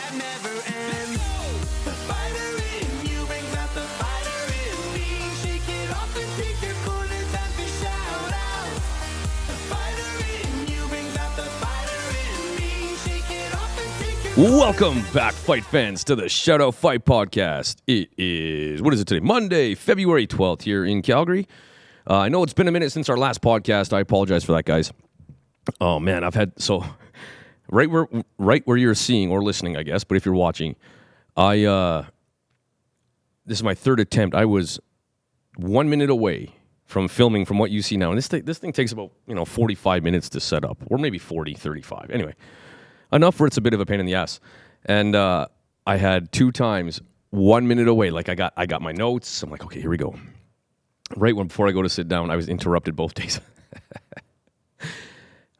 that never ends. The fighter in you brings out the fighter in me. Shake it off and take your corner, time for shout out. The fighter in you brings out the fighter in me. Shake it off and take your Welcome back, fight fans, to the Shout Out Fight Podcast. It is, what is it today? Monday, February 12th here in Calgary. I know it's been a minute since our last podcast. I apologize for that, guys. Oh, man, I've had, so, right where you're seeing or listening, I guess, but if you're watching, this is my third attempt. I was 1 minute away from filming from what you see now. And this thing takes about, 45 minutes to set up, or maybe 40, 35. Anyway, enough where it's a bit of a pain in the ass. And I had 2 times 1 minute away. Like I got my notes. I'm like, okay, here we go. Right before I go to sit down, I was interrupted both days.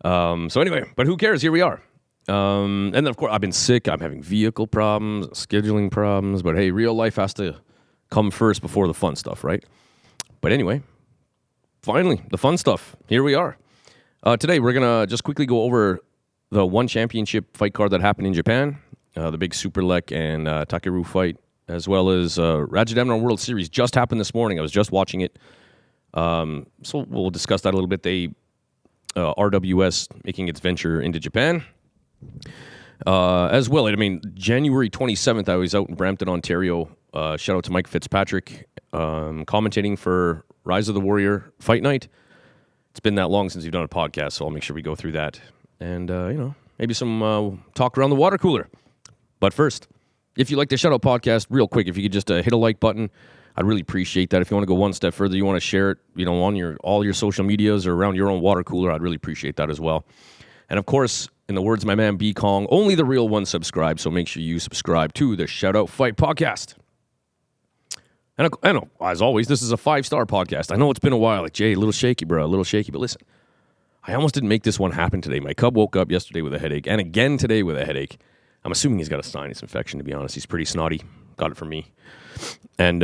So anyway, but who cares? Here we are. And then, of course, I've been sick. I'm having vehicle problems, scheduling problems. But hey, real life has to come first before the fun stuff, right? But anyway, finally, the fun stuff. Here we are. Today, we're going to just quickly go over the one championship fight card that happened in Japan, the big Superlek and Takeru fight, as well as Rajadamnarn World Series just happened this morning. I was just watching it. So we'll discuss that a little bit. RWS making its venture into Japan. As well, January 27th, I was out in Brampton, Ontario. Shout out to Mike Fitzpatrick, commentating for Rise of the Warrior Fight Night. It's been that long since we've done a podcast, so I'll make sure we go through that. And, maybe some talk around the water cooler. But first, if you like the Shout Out Podcast, real quick, if you could just hit a like button, I'd really appreciate that. If you want to go one step further, you want to share it, on all your social medias or around your own water cooler, I'd really appreciate that as well. And of course, in the words of my man B Kong, only the real ones subscribe, so make sure you subscribe to the Shout Out Fight Podcast. And I know, as always, this is a 5-star podcast. I know it's been a while. Like, Jay, a little shaky, bro, a little shaky. But listen, I almost didn't make this one happen today. My cub woke up yesterday with a headache, and again today with a headache. I'm assuming he's got a sinus infection, to be honest. He's pretty snotty. Got it from me. And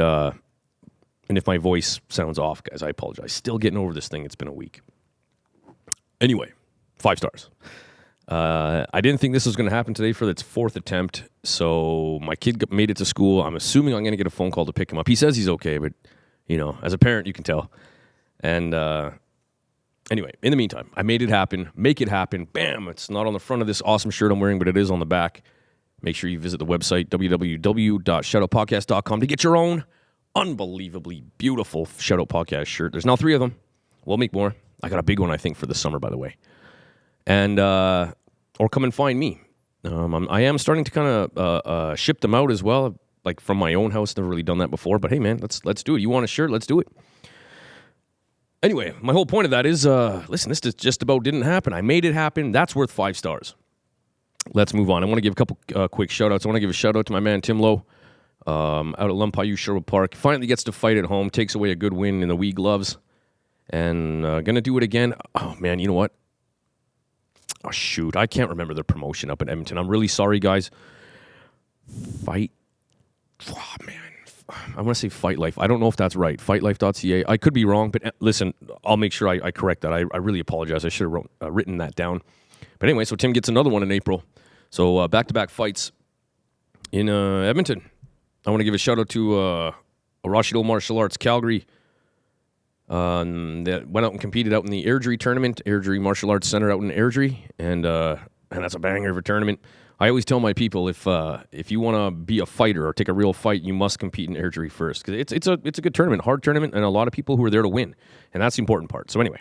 if my voice sounds off, guys, I apologize. Still getting over this thing. It's been a week. Anyway, 5 stars. I didn't think this was going to happen today for its 4th attempt. So my kid made it to school. I'm assuming I'm going to get a phone call to pick him up. He says he's okay, but, as a parent, you can tell. And anyway, in the meantime, I made it happen. Make it happen. Bam! It's not on the front of this awesome shirt I'm wearing, but it is on the back. Make sure you visit the website, www.shoutoutpodcast.com, to get your own unbelievably beautiful Shout Out Podcast shirt. There's now 3 of them. We'll make more. I got a big one, I think, for the summer, by the way. And, or come and find me. I am starting to kind of ship them out as well, like from my own house. Never really done that before, but hey, man, let's do it. You want a shirt? Let's do it. Anyway, my whole point of that is, listen, this just about didn't happen. I made it happen. That's worth 5 stars. Let's move on. I want to give a couple quick shout-outs. I want to give a shout-out to my man Tim Lowe out at Lumpayu Sherwood Park. Finally gets to fight at home, takes away a good win in the wee gloves, and going to do it again. Oh, man, you know what? Oh, shoot. I can't remember the promotion up in Edmonton. I'm really sorry, guys. Oh, man. I want to say Fight Life. I don't know if that's right. Fightlife.ca. I could be wrong, but listen, I'll make sure I correct that. I really apologize. I should have written that down. But anyway, so Tim gets another one in April. So back-to-back fights in Edmonton. I want to give a shout-out to Rajadamnarn Martial Arts Calgary. That went out and competed out in the Airdrie tournament, Airdrie Martial Arts Center out in Airdrie. And that's a banger of a tournament. I always tell my people, if you want to be a fighter or take a real fight, you must compete in Airdrie first, because it's a good tournament, hard tournament, and a lot of people who are there to win, and that's the important part. So anyway,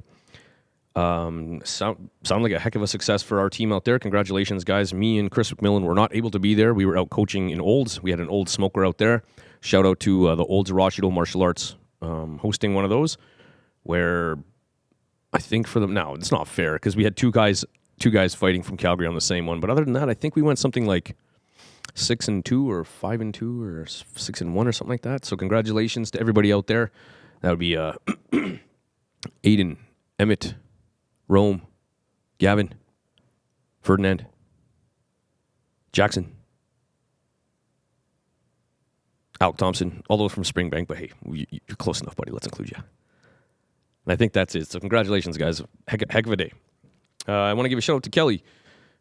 sound like a heck of a success for our team out there. Congratulations, guys. Me and Chris McMillan were not able to be there. We were out coaching in Olds. We had an old smoker out there. Shout out to the Olds Rajadamnarn Martial Arts hosting one of those, where I think for them now it's not fair because we had two guys fighting from Calgary on the same one. But other than that, I think we went something like 6-2 or 5-2 or 6-1 or something like that. So congratulations to everybody out there. That would be Aiden, Emmett, Rome, Gavin, Ferdinand, Jackson, Alec Thompson, all those from Springbank. But hey, you're close enough, buddy. Let's include you. And I think that's it. So congratulations, guys. Heck of a day. I want to give a shout out to Kelly.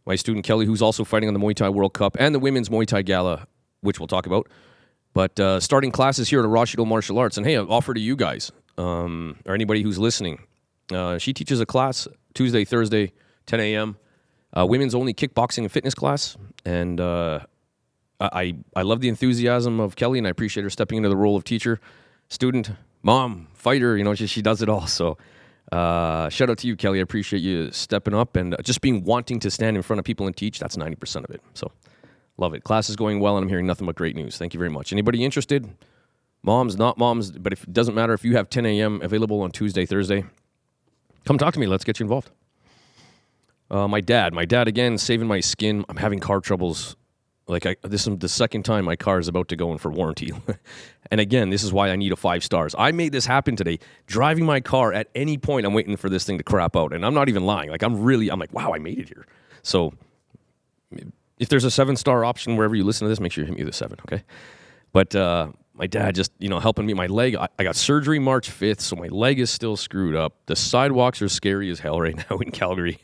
my student Kelly, who's also fighting on the Muay Thai World Cup and the Women's Muay Thai Gala, which we'll talk about. But starting classes here at Rajadamnarn Martial Arts. And hey, I'll offer to you guys, or anybody who's listening, she teaches a class Tuesday, Thursday, 10 a.m., women's only kickboxing and fitness class. And I love the enthusiasm of Kelly, and I appreciate her stepping into the role of teacher, student, mom, fighter. She does it all. So shout out to you, Kelly. I appreciate you stepping up and just wanting to stand in front of people and teach. That's 90% of it. So love it. Class is going well, and I'm hearing nothing but great news. Thank you very much. Anybody interested? Moms, not moms, but it doesn't matter if you have 10 a.m. available on Tuesday, Thursday. Come talk to me. Let's get you involved. My dad again, saving my skin. I'm having car troubles. This is the second time my car is about to go in for warranty. And again, this is why I need a 5 stars. I made this happen today. Driving my car, at any point, I'm waiting for this thing to crap out. And I'm not even lying. I'm like, wow, I made it here. So if there's a 7-star option wherever you listen to this, make sure you hit me with a 7, okay? But my dad just, helping me. My leg, I got surgery March 5th, so my leg is still screwed up. The sidewalks are scary as hell right now in Calgary.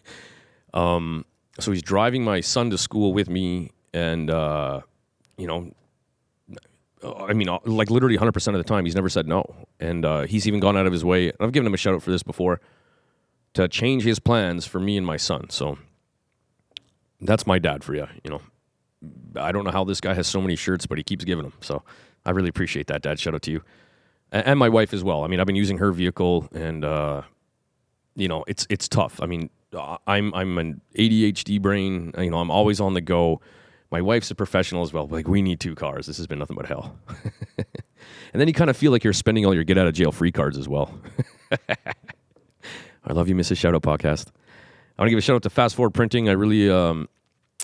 So he's driving my son to school with me. And, literally 100% of the time, he's never said no. And he's even gone out of his way, and I've given him a shout out for this before, to change his plans for me and my son. So that's my dad for you, I don't know how this guy has so many shirts, but he keeps giving them. So I really appreciate that, Dad. Shout out to you. And my wife as well. I've been using her vehicle, and, it's tough. I'm an ADHD brain. I'm always on the go. My wife's a professional as well. We need 2 cars. This has been nothing but hell. And then you kind of feel like you're spending all your get-out-of-jail-free cards as well. I love you, Mrs. Shoutout Podcast. I want to give a shout-out to Fast Forward Printing. I really,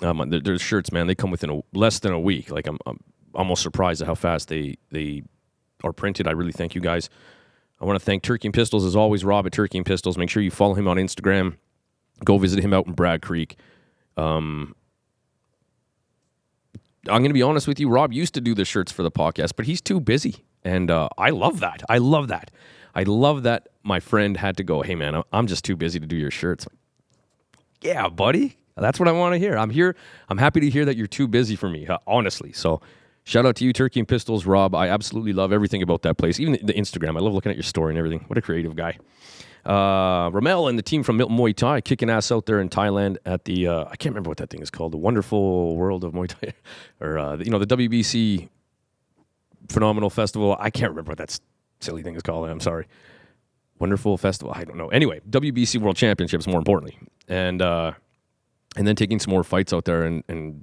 their shirts, man, they come within less than a week. I'm almost surprised at how fast they are printed. I really thank you guys. I want to thank Turkey and Pistols, as always, Rob at Turkey and Pistols. Make sure you follow him on Instagram. Go visit him out in Bragg Creek. I'm going to be honest with you. Rob used to do the shirts for the podcast, but he's too busy. And I love that. I love that my friend had to go, hey, man, I'm just too busy to do your shirts. Yeah, buddy. That's what I want to hear. I'm here. I'm happy to hear that you're too busy for me, honestly. So shout out to you, Turkey and Pistols, Rob. I absolutely love everything about that place, even the Instagram. I love looking at your story and everything. What a creative guy. Ramel and the team from Muay Thai kicking ass out there in Thailand at the, I can't remember what that thing is called, the Wonderful World of Muay Thai, or, the WBC Phenomenal Festival. I can't remember what that silly thing is called. I'm sorry. Wonderful Festival. I don't know. Anyway, WBC World Championships, more importantly. And then taking some more fights out there and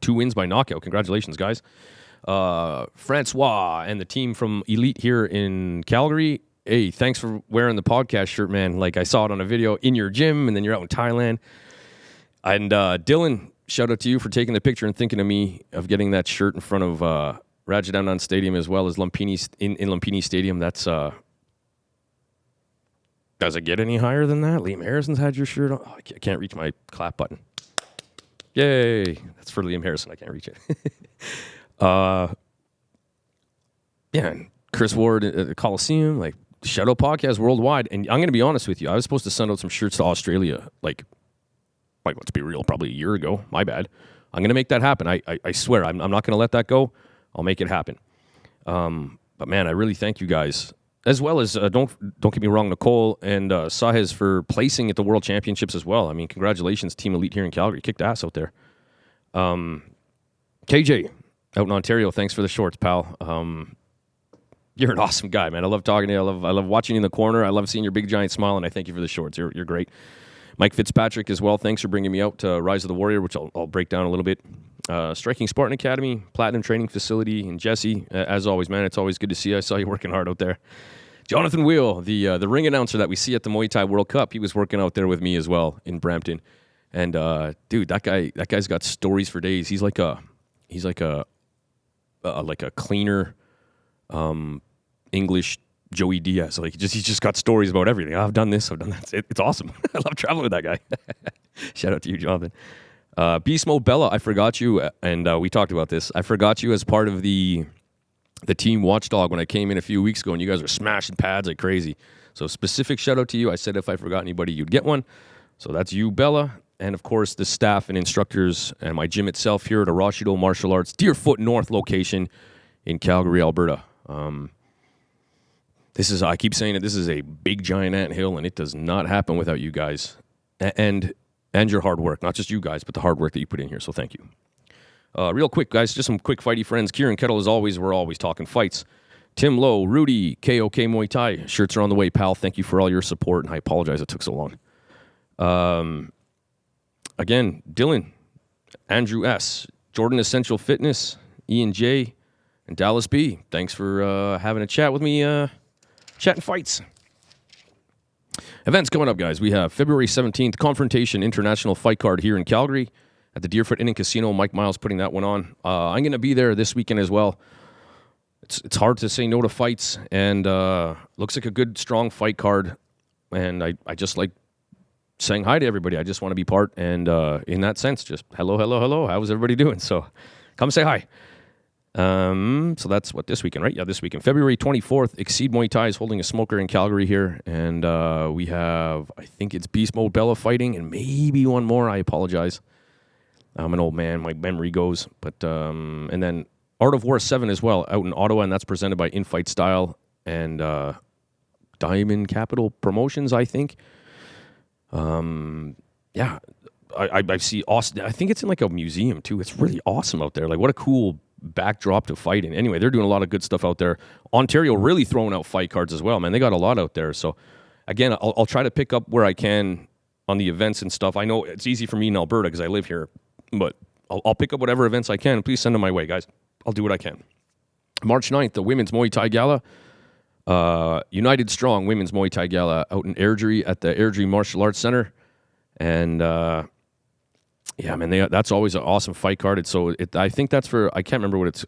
2 wins by knockout. Congratulations, guys. Francois and the team from Elite here in Calgary. Hey, thanks for wearing the podcast shirt, man. I saw it on a video in your gym, and then you're out in Thailand. And Dylan, shout out to you for taking the picture and thinking of me of getting that shirt in front of Rajadamnarn Stadium as well as Lumpini in Lumpini Stadium. That's does it get any higher than that? Liam Harrison's had your shirt on. Oh, I can't reach my clap button. Yay! That's for Liam Harrison. I can't reach it. And Chris Ward at the Coliseum, Shadow Podcast worldwide. And I'm going to be honest with you. I was supposed to send out some shirts to Australia, let's be real, probably a year ago. My bad. I'm going to make that happen. I swear. I'm not going to let that go. I'll make it happen. But man, I really thank you guys. As well as, don't get me wrong, Nicole and Sahez for placing at the World Championships as well. Congratulations, Team Elite here in Calgary. Kicked ass out there. KJ, out in Ontario, thanks for the shorts, pal. You're an awesome guy, man. I love talking to you. I love watching you in the corner. I love seeing your big giant smile, and I thank you for the shorts. You're great. Mike Fitzpatrick as well. Thanks for bringing me out to Rise of the Warrior, which I'll break down a little bit. Striking Spartan Academy, Platinum Training Facility, and Jesse, as always, man, it's always good to see you. I saw you working hard out there. Jonathan Wheel, the ring announcer that we see at the Muay Thai World Cup, he was working out there with me as well in Brampton. And dude, that guy's got stories for days. He's like a cleaner English Joey Diaz. He's just got stories about everything. I've done this, I've done that. It's awesome. I love traveling with that guy. Shout out to you, Jonathan. Beast Mode Bella, I forgot you, and we talked about this. I forgot you as part of the team watchdog when I came in a few weeks ago, and you guys were smashing pads like crazy. So specific shout out to you. I said if I forgot anybody, you'd get one. So that's you, Bella. and of course the staff and instructors and my gym itself here at Arashido Martial Arts, Deerfoot North location in Calgary, Alberta. I keep saying it, this is a big giant anthill, and it does not happen without you guys and your hard work. Not just you guys, but the hard work that you put in here. So thank you. Real quick, guys, just some quick fighty friends. Kieran Kettle, as always, we're always talking fights. Tim Lowe, Rudy, KOK Muay Thai. Shirts are on the way, pal. Thank you for all your support, and I apologize it took so long. Again, Dylan, Andrew S., Jordan Essential Fitness, Ian J., and Dallas B. Thanks for having a chat with me, chatting fights. Events coming up, guys. We have February 17th, Confrontation International Fight Card here in Calgary at the Deerfoot Inn and Casino. Mike Miles putting that one on. I'm going to be there this weekend as well. It's hard to say no to fights, and looks like a good, strong fight card. And I just like saying hi to everybody. I just want to be part, and in that sense, just hello. How's everybody doing? So come say hi. So that's what, this weekend, right? Yeah, this weekend. February 24th, Exceed Muay Thai is holding a smoker in Calgary here. And we have, I think it's Beast Mode Bella fighting, and maybe one more. I apologize. I'm an old man. My memory goes. But and then Art of War 7 as well, out in Ottawa, and that's presented by Infight Style and Diamond Capital Promotions, I think. Yeah, I see Austin. I think it's in like a museum, too. It's really awesome out there. Like, what a cool backdrop to fight in. Anyway, they're doing a lot of good stuff out there. Ontario really throwing out fight cards as well, man. They got a lot out there. So, again, I'll try to pick up where I can on the events and stuff. I know it's easy for me in Alberta because I live here, but I'll pick up whatever events I can. Please send them my way, guys. I'll do what I can. March 9th, the Women's Muay Thai Gala. United Strong Women's Muay Thai Gala out in Airdrie at the Airdrie Martial Arts Center. And, yeah, man, that's always an awesome fight card. I think that's for, I can't remember what it's,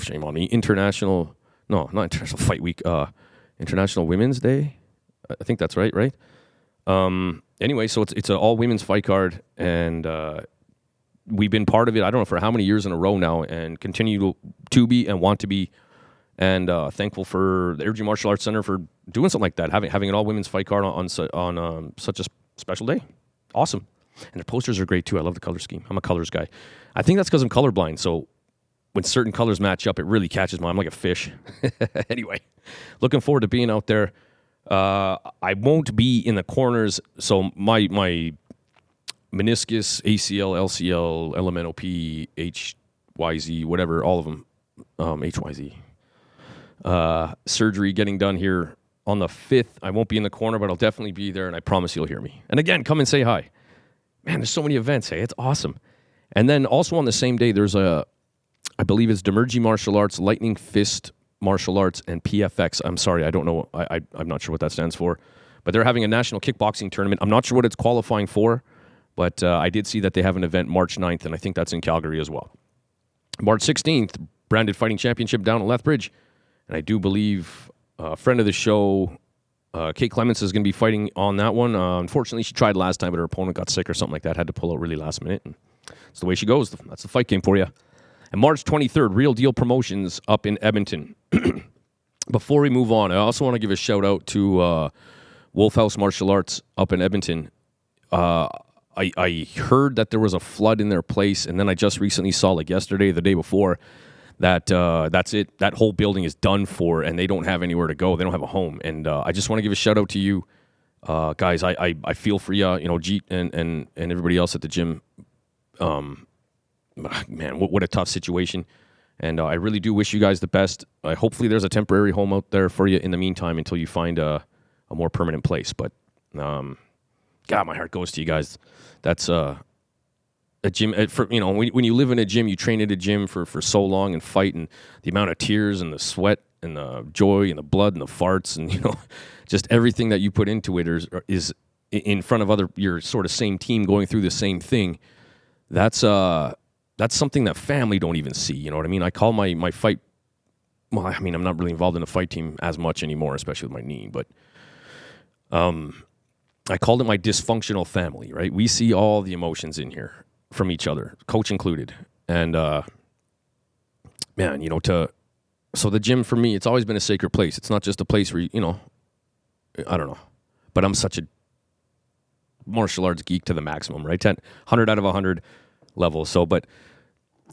shame on me, not International Fight Week, International Women's Day. I think that's right? Anyway, so it's an all-women's fight card, and we've been part of it, I don't know, for how many years in a row now, and continue to be and want to be, and thankful for the Airdrie Martial Arts Center for doing something like that, having an all-women's fight card on such a special day. Awesome. And their posters are great, too. I love the color scheme. I'm a colors guy. I think that's because I'm colorblind, so when certain colors match up, it really catches my eye. I'm like a fish. Anyway, looking forward to being out there. I won't be in the corners, so my meniscus, ACL, LCL, LMNOP, HYZ, whatever, all of them, HYZ, surgery getting done here on the 5th. I won't be in the corner, but I'll definitely be there, and I promise you'll hear me. And again, come and say hi. Man, there's so many events, hey, it's awesome. And then also on the same day, there's I believe it's Demergy Martial Arts, Lightning Fist Martial Arts, and PFX. I'm sorry, I don't know, I'm not sure what that stands for. But they're having a national kickboxing tournament. I'm not sure what it's qualifying for, but I did see that they have an event March 9th, and I think that's in Calgary as well. March 16th, Branded Fighting Championship down at Lethbridge. And I do believe a friend of the show, Kate Clements, is going to be fighting on that one. Unfortunately, she tried last time, but her opponent got sick or something like that. Had to pull out really last minute. And that's the way she goes. That's the fight game for you. And March 23rd, Real Deal Promotions up in Edmonton. Before we move on, I also want to give a shout out to Wolf House Martial Arts up in Edmonton. I heard that there was a flood in their place, and then I just recently saw, like yesterday, the day before, that that's it. That whole building is done for, and they don't have anywhere to go. They don't have a home. And I just want to give a shout out to you, guys. I feel for you, Jeet and everybody else at the gym. Man, what a tough situation. And I really do wish you guys the best. Hopefully there's a temporary home out there for you in the meantime until you find a more permanent place. But, God, my heart goes to you guys. That's a gym. When you live in a gym, you train at a gym for so long and fight, and the amount of tears and the sweat and the joy and the blood and the farts and, just everything that you put into it is in front of your sort of same team going through the same thing. That's something that family don't even see. You know what I mean? I call my fight. Well, I mean, I'm not really involved in the fight team as much anymore, especially with my knee. But I called it my dysfunctional family. Right? We see all the emotions in here from each other, coach included. And man, so the gym for me, it's always been a sacred place. It's not just a place where I don't know, but I'm such a martial arts geek to the maximum, right? 100 out of 100 level. So, but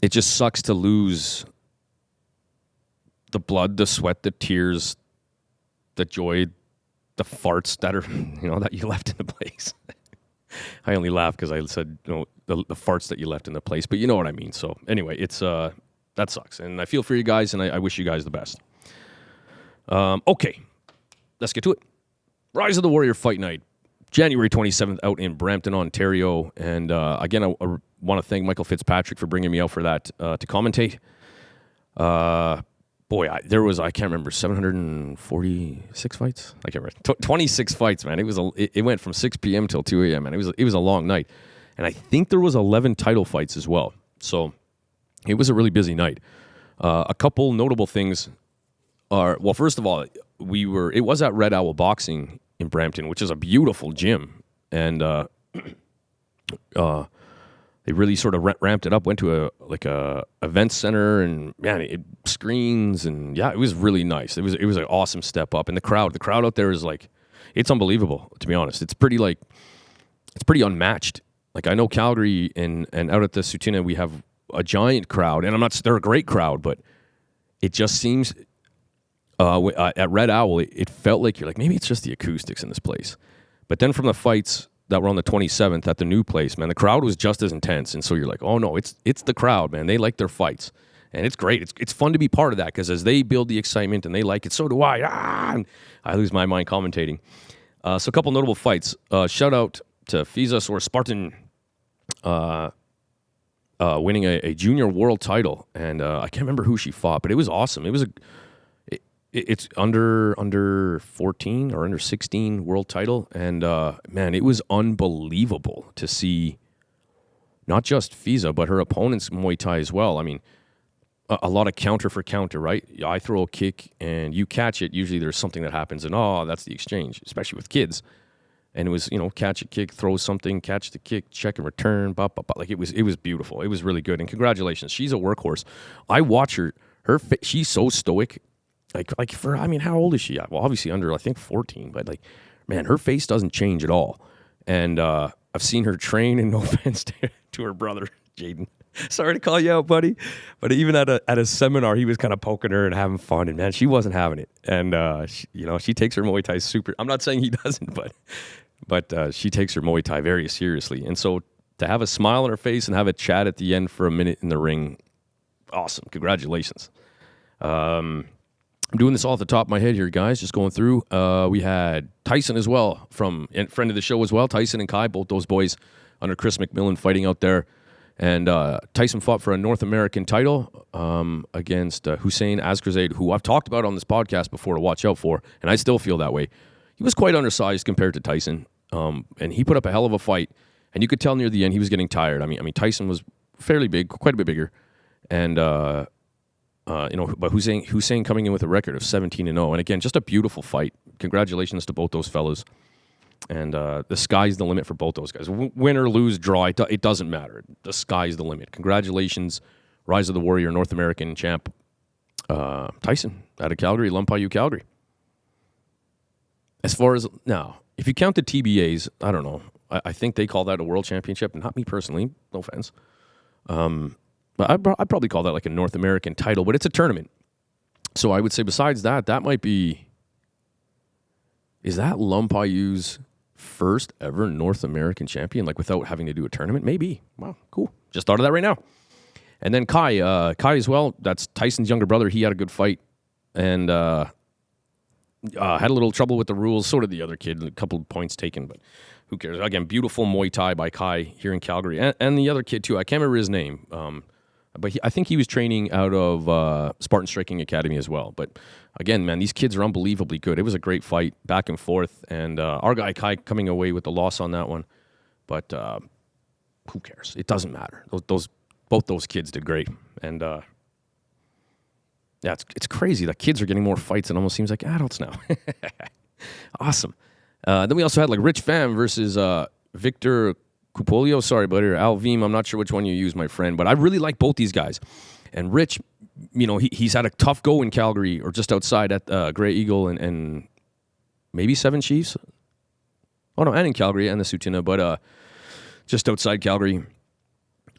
it just sucks to lose the blood, the sweat, the tears, the joy, the farts that are, that you left in the place. I only laugh because I said, the farts that you left in the place, but you know what I mean. So anyway, it's that sucks, and I feel for you guys, and I wish you guys the best. Okay, let's get to it. Rise of the Warrior Fight Night, January 27th, out in Brampton, Ontario, and again, I want to thank Michael Fitzpatrick for bringing me out for that to commentate. There was, I can't remember, 746 fights? I can't remember. 26 fights, man. It went from 6 p.m. till 2 a.m., man. It was a long night. And I think there was 11 title fights as well. So it was a really busy night. A couple notable things are, well, first of all, it was at Red Owl Boxing in Brampton, which is a beautiful gym. And they really sort of ramped it up, went to a event center, and man, screens, and yeah, it was really nice. It was an awesome step up, and the crowd out there is like, it's unbelievable, to be honest. It's pretty unmatched. Like, I know Calgary and out at the Sutina we have a giant crowd, and they're a great crowd, but it just seems at Red Owl it felt like you're like, maybe it's just the acoustics in this place, but then from the fights that were on the 27th at the new place, man, the crowd was just as intense. And so you're like, oh no, it's the crowd, man. They like their fights. And it's great. It's fun to be part of that, because as they build the excitement and they like it, so do I. And I lose my mind commentating. So a couple notable fights. Shout out to Fizas or Spartan winning a junior world title. And I can't remember who she fought, but it was awesome. It was it's under 14 or under 16 world title, and man, it was unbelievable to see not just Fiza, but her opponent's Muay Thai as well. I mean, a lot of counter for counter, right? I throw a kick and you catch it. Usually there's something that happens, and that's the exchange, especially with kids. And it was, catch a kick, throw something, catch the kick, check and return, like it was beautiful. It was really good, and congratulations. She's a workhorse. I watch her she's so stoic. Like how old is she? Well, obviously under, I think, 14, but like, man, her face doesn't change at all. And I've seen her train, and no offense to her brother, Jaden. Sorry to call you out, buddy. But even at a seminar, he was kind of poking her and having fun, and man, she wasn't having it. And she takes her Muay Thai super. I'm not saying he doesn't, but she takes her Muay Thai very seriously. And so to have a smile on her face and have a chat at the end for a minute in the ring, awesome. Congratulations. I'm doing this all off the top of my head here, guys, just going through. We had Tyson as well, and friend of the show as well, Tyson and Kai, both those boys under Chris McMillan fighting out there. And Tyson fought for a North American title against Hussein Azkrazade, who I've talked about on this podcast before to watch out for, and I still feel that way. He was quite undersized compared to Tyson, and he put up a hell of a fight. And you could tell near the end he was getting tired. I mean, Tyson was fairly big, quite a bit bigger, and but Hussein coming in with a record of 17-0, and again, just a beautiful fight. Congratulations to both those fellas. And the sky's the limit for both those guys. Win or lose, draw, it doesn't matter. The sky's the limit. Congratulations, Rise of the Warrior, North American champ, Tyson, out of Calgary, Lumpayu, Calgary. As far as, now, if you count the TBAs, I don't know. I think they call that a world championship. Not me personally, no offense. But I'd probably call that like a North American title, but it's a tournament. So I would say besides that might be, is that Lumpayu's first ever North American champion, like without having to do a tournament? Maybe. Wow, cool. Just thought of that right now. And then Kai as well, that's Tyson's younger brother. He had a good fight and had a little trouble with the rules. So did the other kid, a couple of points taken, but who cares? Again, beautiful Muay Thai by Kai here in Calgary. And the other kid too, I can't remember his name. But I think he was training out of Spartan Striking Academy as well. But again, man, these kids are unbelievably good. It was a great fight, back and forth. And our guy Kai coming away with the loss on that one. But who cares? It doesn't matter. Both those kids did great. And yeah, it's crazy that kids are getting more fights. It almost seems like adults now. Awesome. Then we also had like Rich Pham versus Victor Cupolio, sorry, but Alvim, I'm not sure which one you use, my friend, but I really like both these guys. And Rich, he's had a tough go in Calgary or just outside at Grey Eagle and maybe Seven Chiefs. Oh no, and in Calgary and the Sutina, but just outside Calgary.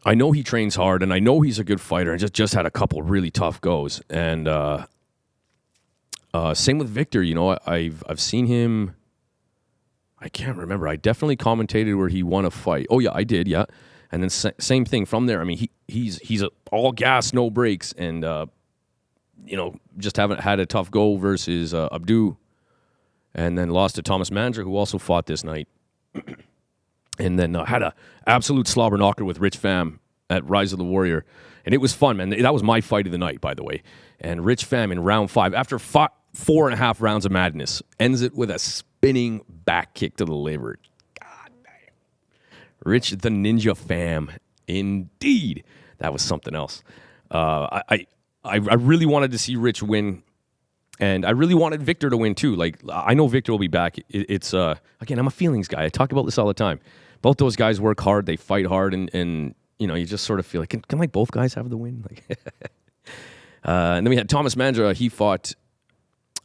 I know he trains hard, and I know he's a good fighter, and just had a couple really tough goes. And same with Victor. You know, I've seen him. I can't remember. I definitely commentated where he won a fight. Oh yeah, I did. Yeah, and then same thing from there. I mean, he's all gas, no brakes, and you know, just haven't had a tough go versus Abdu, and then lost to Thomas Mandra, who also fought this night, and then had a absolute slobber knocker with Rich Pham at Rise of the Warrior, and it was fun, man. That was my fight of the night, by the way. And Rich Pham in round 5, after 4.5 rounds of madness, ends it with a spinning back kick to the liver. God damn. Rich the Ninja Pham, indeed. That was something else. I really wanted to see Rich win, and I really wanted Victor to win too. Like, I know Victor will be back. It's again, I'm a feelings guy. I talk about this all the time. Both those guys work hard. They fight hard, and you know, you just sort of feel like, can like both guys have the win? Like, and then we had Thomas Mandra. He fought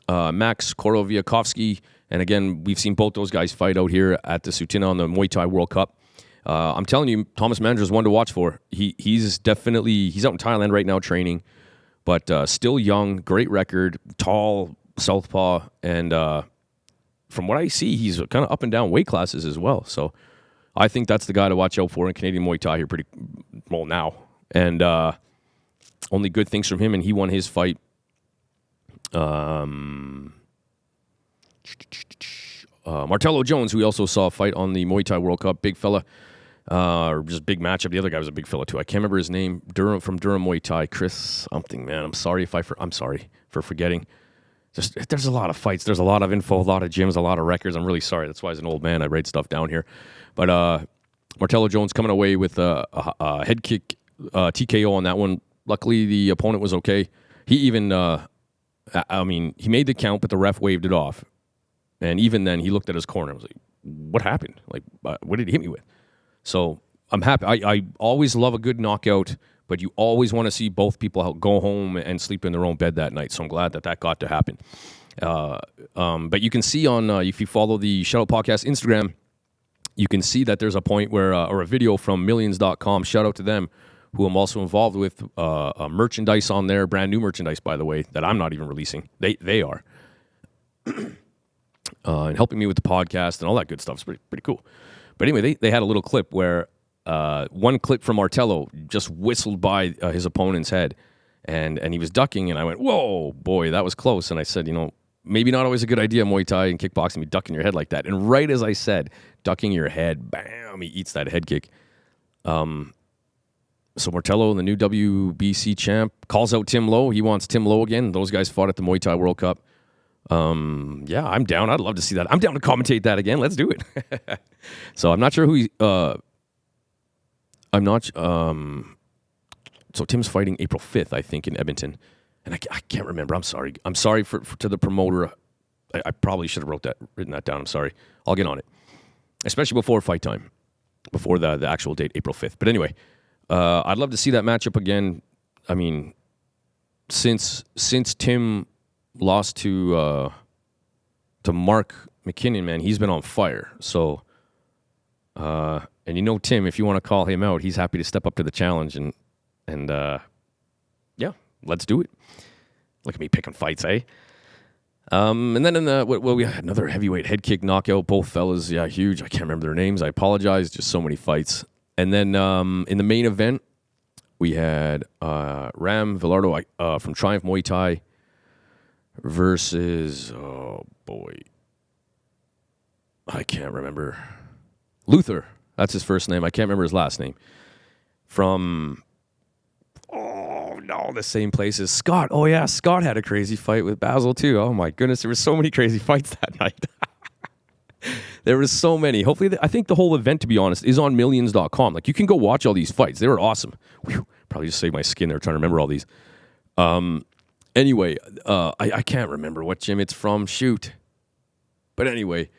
Max Koroviakovsky, and again, we've seen both those guys fight out here at the Sutina on the Muay Thai World Cup. I'm telling you, Thomas Mandra is one to watch for. He's out in Thailand right now training, but still young, great record, tall, southpaw, and from what I see, he's kind of up and down weight classes as well. So I think that's the guy to watch out for in Canadian Muay Thai here pretty well now. And only good things from him, and he won his fight. Martello Jones, who we also saw fight on the Muay Thai World Cup, big fella, or just big matchup. The other guy was a big fella too. I can't remember his name. From Durham Muay Thai, Chris something. Man, I'm sorry for forgetting. Just there's a lot of fights. There's a lot of info, a lot of gyms, a lot of records. I'm really sorry. That's why as an old man I write stuff down here. But Martello Jones coming away with a head kick TKO on that one. Luckily, the opponent was okay. He even, he made the count, but the ref waved it off. And even then, he looked at his corner and was like, what happened? Like, what did he hit me with? So I'm happy. I always love a good knockout, but you always want to see both people go home and sleep in their own bed that night. So I'm glad that got to happen. But you can see on, if you follow the Shoutout Podcast Instagram, you can see that there's a point where, or a video from millions.com, shout out to them, who I'm also involved with, merchandise on there, brand new merchandise, by the way, that I'm not even releasing. They are. And helping me with the podcast and all that good stuff. It's pretty cool. But anyway, they had a little clip where one clip from Martello just whistled by his opponent's head, and he was ducking, and I went, whoa, boy, that was close. And I said, maybe not always a good idea, Muay Thai and kickboxing, be ducking your head like that. And right as I said, ducking your head, bam, he eats that head kick. So Martello, the new WBC champ, calls out Tim Lowe. He wants Tim Lowe again. Those guys fought at the Muay Thai World Cup. Yeah, I'm down. I'd love to see that. I'm down to commentate that again. Let's do it. So I'm not sure who he... so Tim's fighting April 5th, I think, in Edmonton. And I can't remember. I'm sorry. I'm sorry to the promoter. I probably should have written that down. I'm sorry. I'll get on it. Especially before fight time. Before the actual date, April 5th. But anyway, I'd love to see that matchup again. I mean, since Tim lost to Mark McKinnon, man, he's been on fire. So, and Tim, if you want to call him out, he's happy to step up to the challenge. And yeah, let's do it. Look at me picking fights, eh? And then we had another heavyweight head kick knockout. Both fellas, yeah, huge. I can't remember their names. I apologize. Just so many fights. And then in the main event, we had Ram Villardo from Triumph Muay Thai versus, oh boy, I can't remember. Luther, that's his first name. I can't remember his last name. From, oh no, the same place as Scott. Oh yeah, Scott had a crazy fight with Basil too. Oh my goodness, there were so many crazy fights that night. There was so many. Hopefully, I think the whole event, to be honest, is on millions.com. Like, you can go watch all these fights. They were awesome. Whew, probably just saved my skin there trying to remember all these. Anyway, I can't remember what gym it's from. Shoot. But anyway,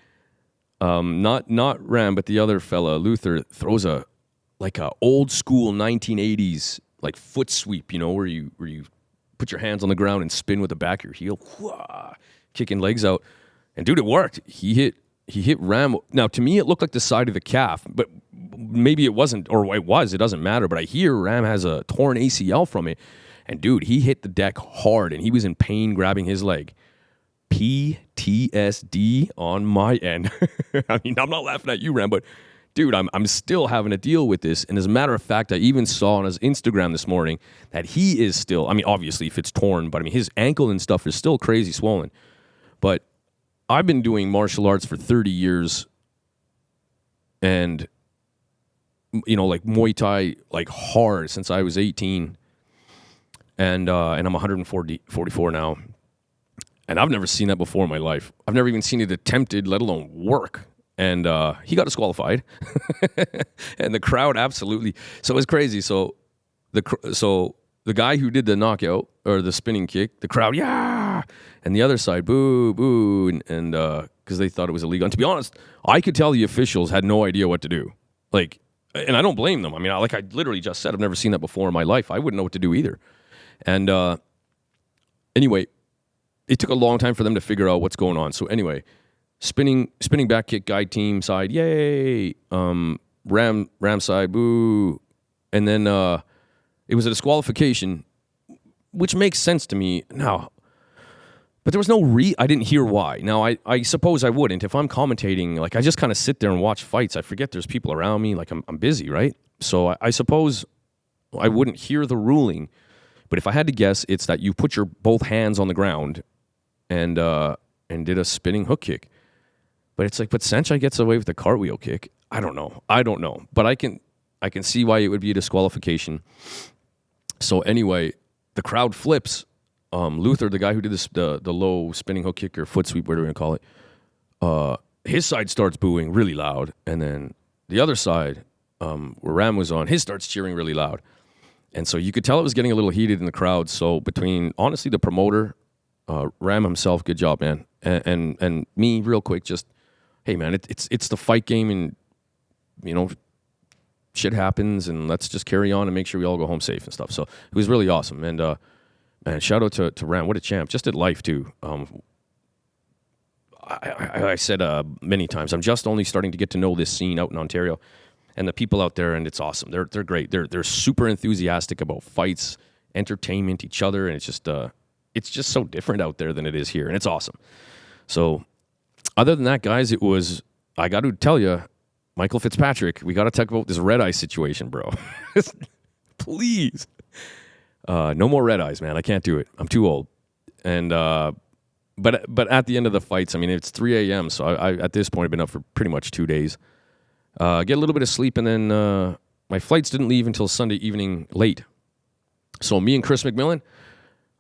not Ram, but the other fella, Luther, throws a old school 1980s like foot sweep, where you put your hands on the ground and spin with the back of your heel, kicking legs out. And dude, it worked. He hit he hit Ram. Now, to me, it looked like the side of the calf, but maybe it wasn't, or it was. It doesn't matter. But I hear Ram has a torn ACL from it. And, dude, he hit the deck hard, and he was in pain grabbing his leg. PTSD on my end. I mean, I'm not laughing at you, Ram, but, dude, I'm still having to deal with this. And as a matter of fact, I even saw on his Instagram this morning that he is still, I mean, obviously, if it's torn, but, I mean, his ankle and stuff is still crazy swollen. But I've been doing martial arts for 30 years, and, you know, like Muay Thai, like hard since I was 18, and I'm 144 now, and I've never seen that before in my life. I've never even seen it attempted, let alone work. And he got disqualified, and the crowd absolutely. So it was crazy. So the guy who did the knockout or the spinning kick, the crowd, yeah, and the other side, boo, boo, and because they thought it was illegal. And to be honest, I could tell the officials had no idea what to do. Like, and I don't blame them. I mean, like I literally just said, I've never seen that before in my life. I wouldn't know what to do either. And anyway, it took a long time for them to figure out what's going on. So anyway, spinning back kick, guide team side, yay. Ram side, boo. And then it was a disqualification, which makes sense to me now. But there was no I didn't hear why. Now, I suppose I wouldn't. If I'm commentating, like I just kind of sit there and watch fights. I forget there's people around me. Like I'm busy, right? So I suppose I wouldn't hear the ruling. But if I had to guess, it's that you put your both hands on the ground and did a spinning hook kick. But it's like, but Saenchai gets away with the cartwheel kick. I don't know. But I can see why it would be a disqualification. So anyway, the crowd flips. Luther, the guy who did this, the low spinning hook kick or foot sweep, whatever you want to call it, his side starts booing really loud. And then the other side, where Ram was on, his starts cheering really loud. And so you could tell it was getting a little heated in the crowd. So between, honestly, the promoter, Ram himself, good job, man. And me, real quick, just, hey, man, it's the fight game, and, you know, shit happens, and let's just carry on and make sure we all go home safe and stuff. So it was really awesome. And, man, shout out to Ram. What a champ. Just at life, too. I said many times, I'm just only starting to get to know this scene out in Ontario and the people out there, and it's awesome. They're great. They're super enthusiastic about fights, entertainment, each other, and it's just so different out there than it is here, and it's awesome. So other than that, guys, I got to tell you, Michael Fitzpatrick, we got to talk about this red eye situation, bro. Please. No more red eyes, man. I can't do it. I'm too old. And but at the end of the fights, I mean, it's 3 a.m., so I at this point I've been up for pretty much 2 days. Get a little bit of sleep, and then my flights didn't leave until Sunday evening late. So me and Chris McMillan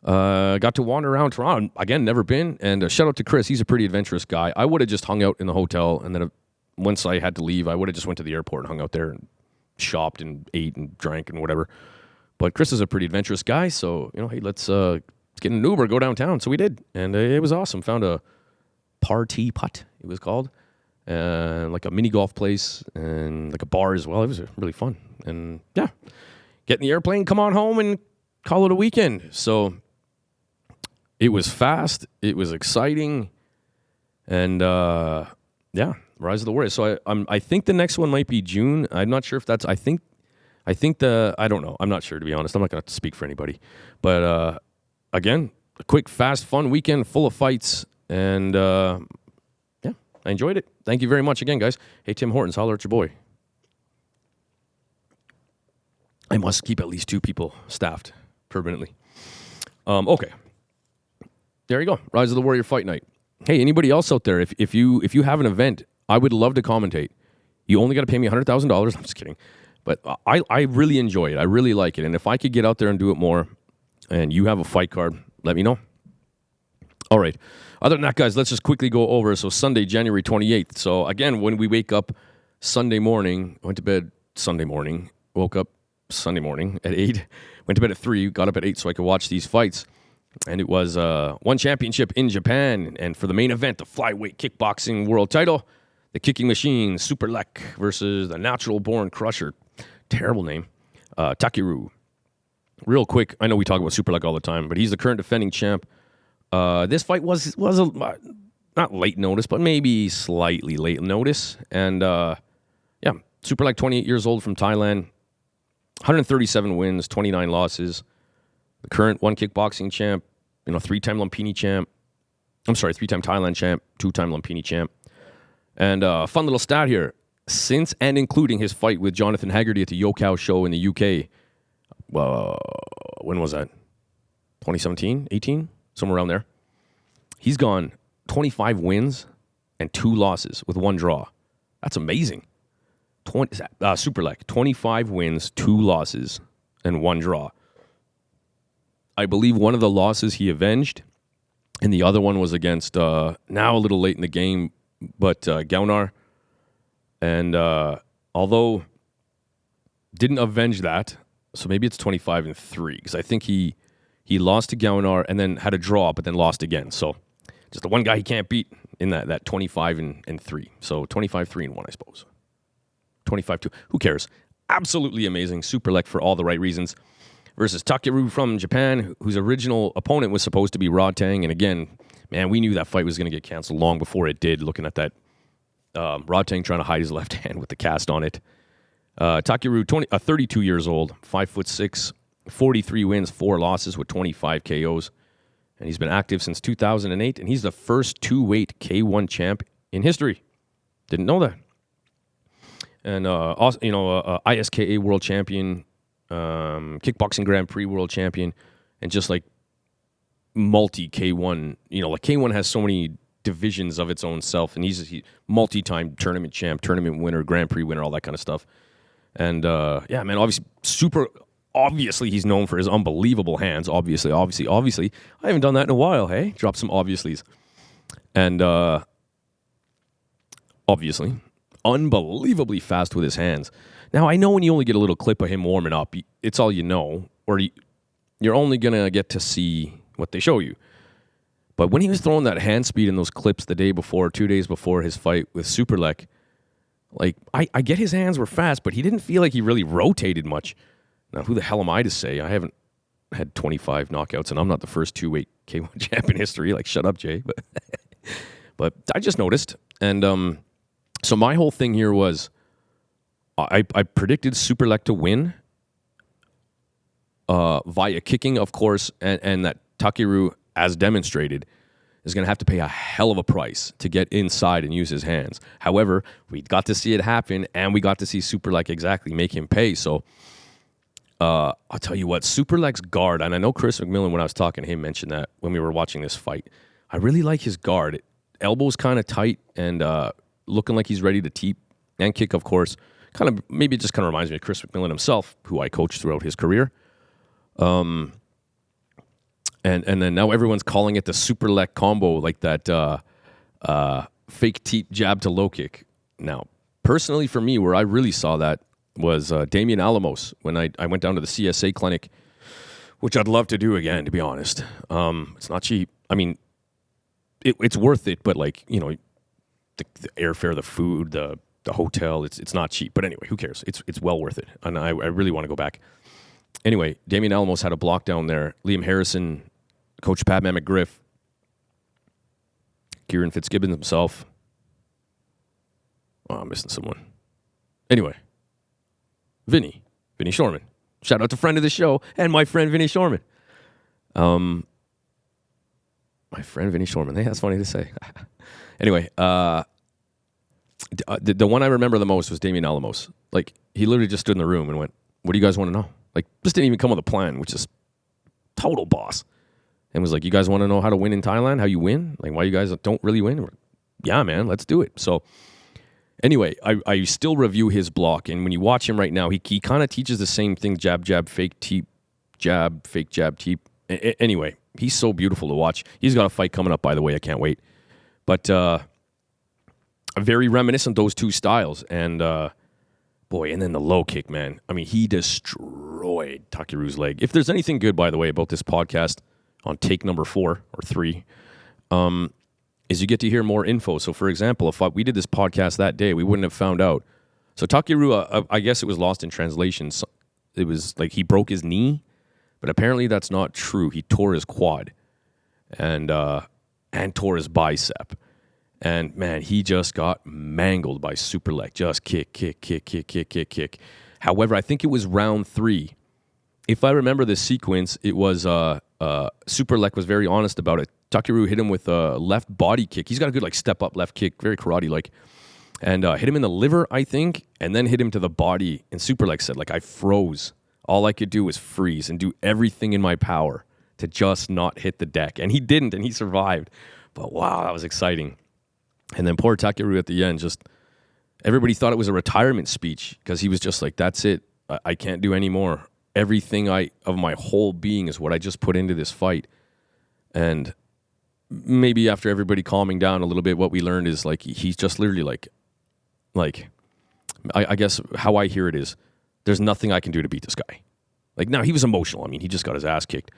got to wander around Toronto. Again, never been. And shout out to Chris. He's a pretty adventurous guy. I would have just hung out in the hotel, and then once I had to leave, I would have just went to the airport and hung out there and shopped and ate and drank and whatever. But Chris is a pretty adventurous guy, so, you know, hey, let's get in an Uber, go downtown. So we did, and it was awesome. Found a party putt, it was called, like a mini golf place and like a bar as well. It was really fun. And, yeah, get in the airplane, come on home, and call it a weekend. So it was fast, it was exciting, and, yeah, Rise of the Warriors. So I think the next one might be June. I'm not sure if that's, I think I don't know. I'm not sure, to be honest. I'm not going to speak for anybody. But, again, a quick, fast, fun weekend full of fights. And, yeah, I enjoyed it. Thank you very much again, guys. Hey, Tim Hortons, holler at your boy. I must keep at least 2 people staffed permanently. Okay. There you go. Rise of the Warrior Fight Night. Hey, anybody else out there, if you have an event, I would love to commentate. You only got to pay me $100,000. I'm just kidding. But I really enjoy it. I really like it. And if I could get out there and do it more, and you have a fight card, let me know. All right. Other than that, guys, let's just quickly go over. So Sunday, January 28th. So again, when we wake up Sunday morning, went to bed Sunday morning, woke up Sunday morning at 8, went to bed at 3, got up at 8 so I could watch these fights. And it was one championship in Japan. And for the main event, the flyweight kickboxing world title, the Kicking Machine, Superlek versus the Natural Born Crusher. Terrible name. Takeru. Real quick, I know we talk about Superlek all the time, but he's the current defending champ. This fight was not late notice, but maybe slightly late notice. And Superlek, 28 years old from Thailand, 137 wins, 29 losses. The current one kickboxing champ, three-time Lumpini champ. I'm sorry, three-time Thailand champ, two-time Lumpini champ. And fun little stat here. Since and including his fight with Jonathan Haggerty at the Yokow show in the UK, when was that? 2017, 18? Somewhere around there. He's gone 25 wins and 2 losses with 1 draw. That's amazing. Superlek, 25 wins, 2 losses, and 1 draw. I believe one of the losses he avenged, and the other one was against, now a little late in the game, but Gaunar. And although didn't avenge that, so maybe it's 25-3, because I think he lost to Gaunar and then had a draw, but then lost again. So just the one guy he can't beat in that 25-3. So 25-3-1, I suppose. 25-2. Who cares? Absolutely amazing. Superlek for all the right reasons. Versus Takeru from Japan, whose original opponent was supposed to be Rodtang. And again, man, we knew that fight was going to get canceled long before it did, looking at that Rodtang trying to hide his left hand with the cast on it. Takeru, 32 years old, 5'6", 43 wins, 4 losses with 25 KOs. And he's been active since 2008, and he's the first two-weight K1 champ in history. Didn't know that. And also, ISKA world champion, kickboxing Grand Prix world champion, and just like multi K1. Like K1 has so many divisions of its own self, and he's multi-time tournament champ, tournament winner, Grand Prix winner, all that kind of stuff. And obviously he's known for his unbelievable hands. Obviously. I haven't done that in a while, hey? Drop some obviously's. And obviously, unbelievably fast with his hands. Now, I know when you only get a little clip of him warming up, it's all you know, or you're only going to get to see what they show you. But when he was throwing that hand speed in those clips the day before, 2 days before his fight with Superlek, like, I get his hands were fast, but he didn't feel like he really rotated much. Now, who the hell am I to say? I haven't had 25 knockouts, and I'm not the first two-weight K1 champ in history. Like, shut up, Jay. But I just noticed. And so my whole thing here was I predicted Superlek to win via kicking, of course, and that Takeru, as demonstrated, is going to have to pay a hell of a price to get inside and use his hands. However, we got to see it happen, and we got to see Superlek exactly make him pay. So I'll tell you what, Superlek's guard, and I know Chris McMillan, when I was talking to him, mentioned that when we were watching this fight. I really like his guard. Elbows kind of tight and looking like he's ready to teep and kick, of course. Maybe it just kind of reminds me of Chris McMillan himself, who I coached throughout his career. And then now everyone's calling it the Superlek combo, like that fake teep jab to low kick. Now, personally for me, where I really saw that was Damian Alamos when I went down to the CSA clinic, which I'd love to do again, to be honest. It's not cheap. I mean, it's worth it, but like, the airfare, the food, the hotel, it's not cheap. But anyway, who cares? It's well worth it. And I really want to go back. Anyway, Damian Alamos had a block down there. Liam Harrison, Coach Patman McGriff, Kieran Fitzgibbon himself. Oh, I'm missing someone. Anyway, Vinny Shorman. Shout out to friend of the show and my friend Vinny Shorman. My friend Vinny Shorman. Hey, that's funny to say. Anyway, the one I remember the most was Damian Alamos. Like, he literally just stood in the room and went, "What do you guys want to know?" Like, just didn't even come with a plan, which is total boss. And was like, "You guys want to know how to win in Thailand? How you win? Like, why you guys don't really win?" Like, yeah, man, let's do it. So anyway, I still review his block. And when you watch him right now, he kind of teaches the same thing, jab, jab, fake teep, jab, fake jab, teep. Anyway, he's so beautiful to watch. He's got a fight coming up, by the way. I can't wait. But very reminiscent, those two styles. And boy, and then the low kick, man. I mean, he destroyed Takeru's leg. If there's anything good, by the way, about this podcast on take number 4 or 3, is you get to hear more info. So, for example, if we did this podcast that day, we wouldn't have found out. So Takeru, I guess it was lost in translation. It was like he broke his knee, but apparently that's not true. He tore his quad and tore his bicep. And man, he just got mangled by Superlek. Just kick. However, I think it was round 3. If I remember the sequence, it was Superlek was very honest about it. Takeru hit him with a left body kick. He's got a good step up left kick, very karate-like. And hit him in the liver, I think, and then hit him to the body. And Superlek said, I froze. All I could do was freeze and do everything in my power to just not hit the deck. And he didn't, and he survived. But wow, that was exciting. And then poor Takeru at the end, everybody thought it was a retirement speech because he was just like, that's it. I can't do any more. Everything of my whole being is what I just put into this fight. And maybe after everybody calming down a little bit, what we learned is he's just literally I guess how I hear it is, there's nothing I can do to beat this guy. Now he was emotional. I mean, he just got his ass kicked.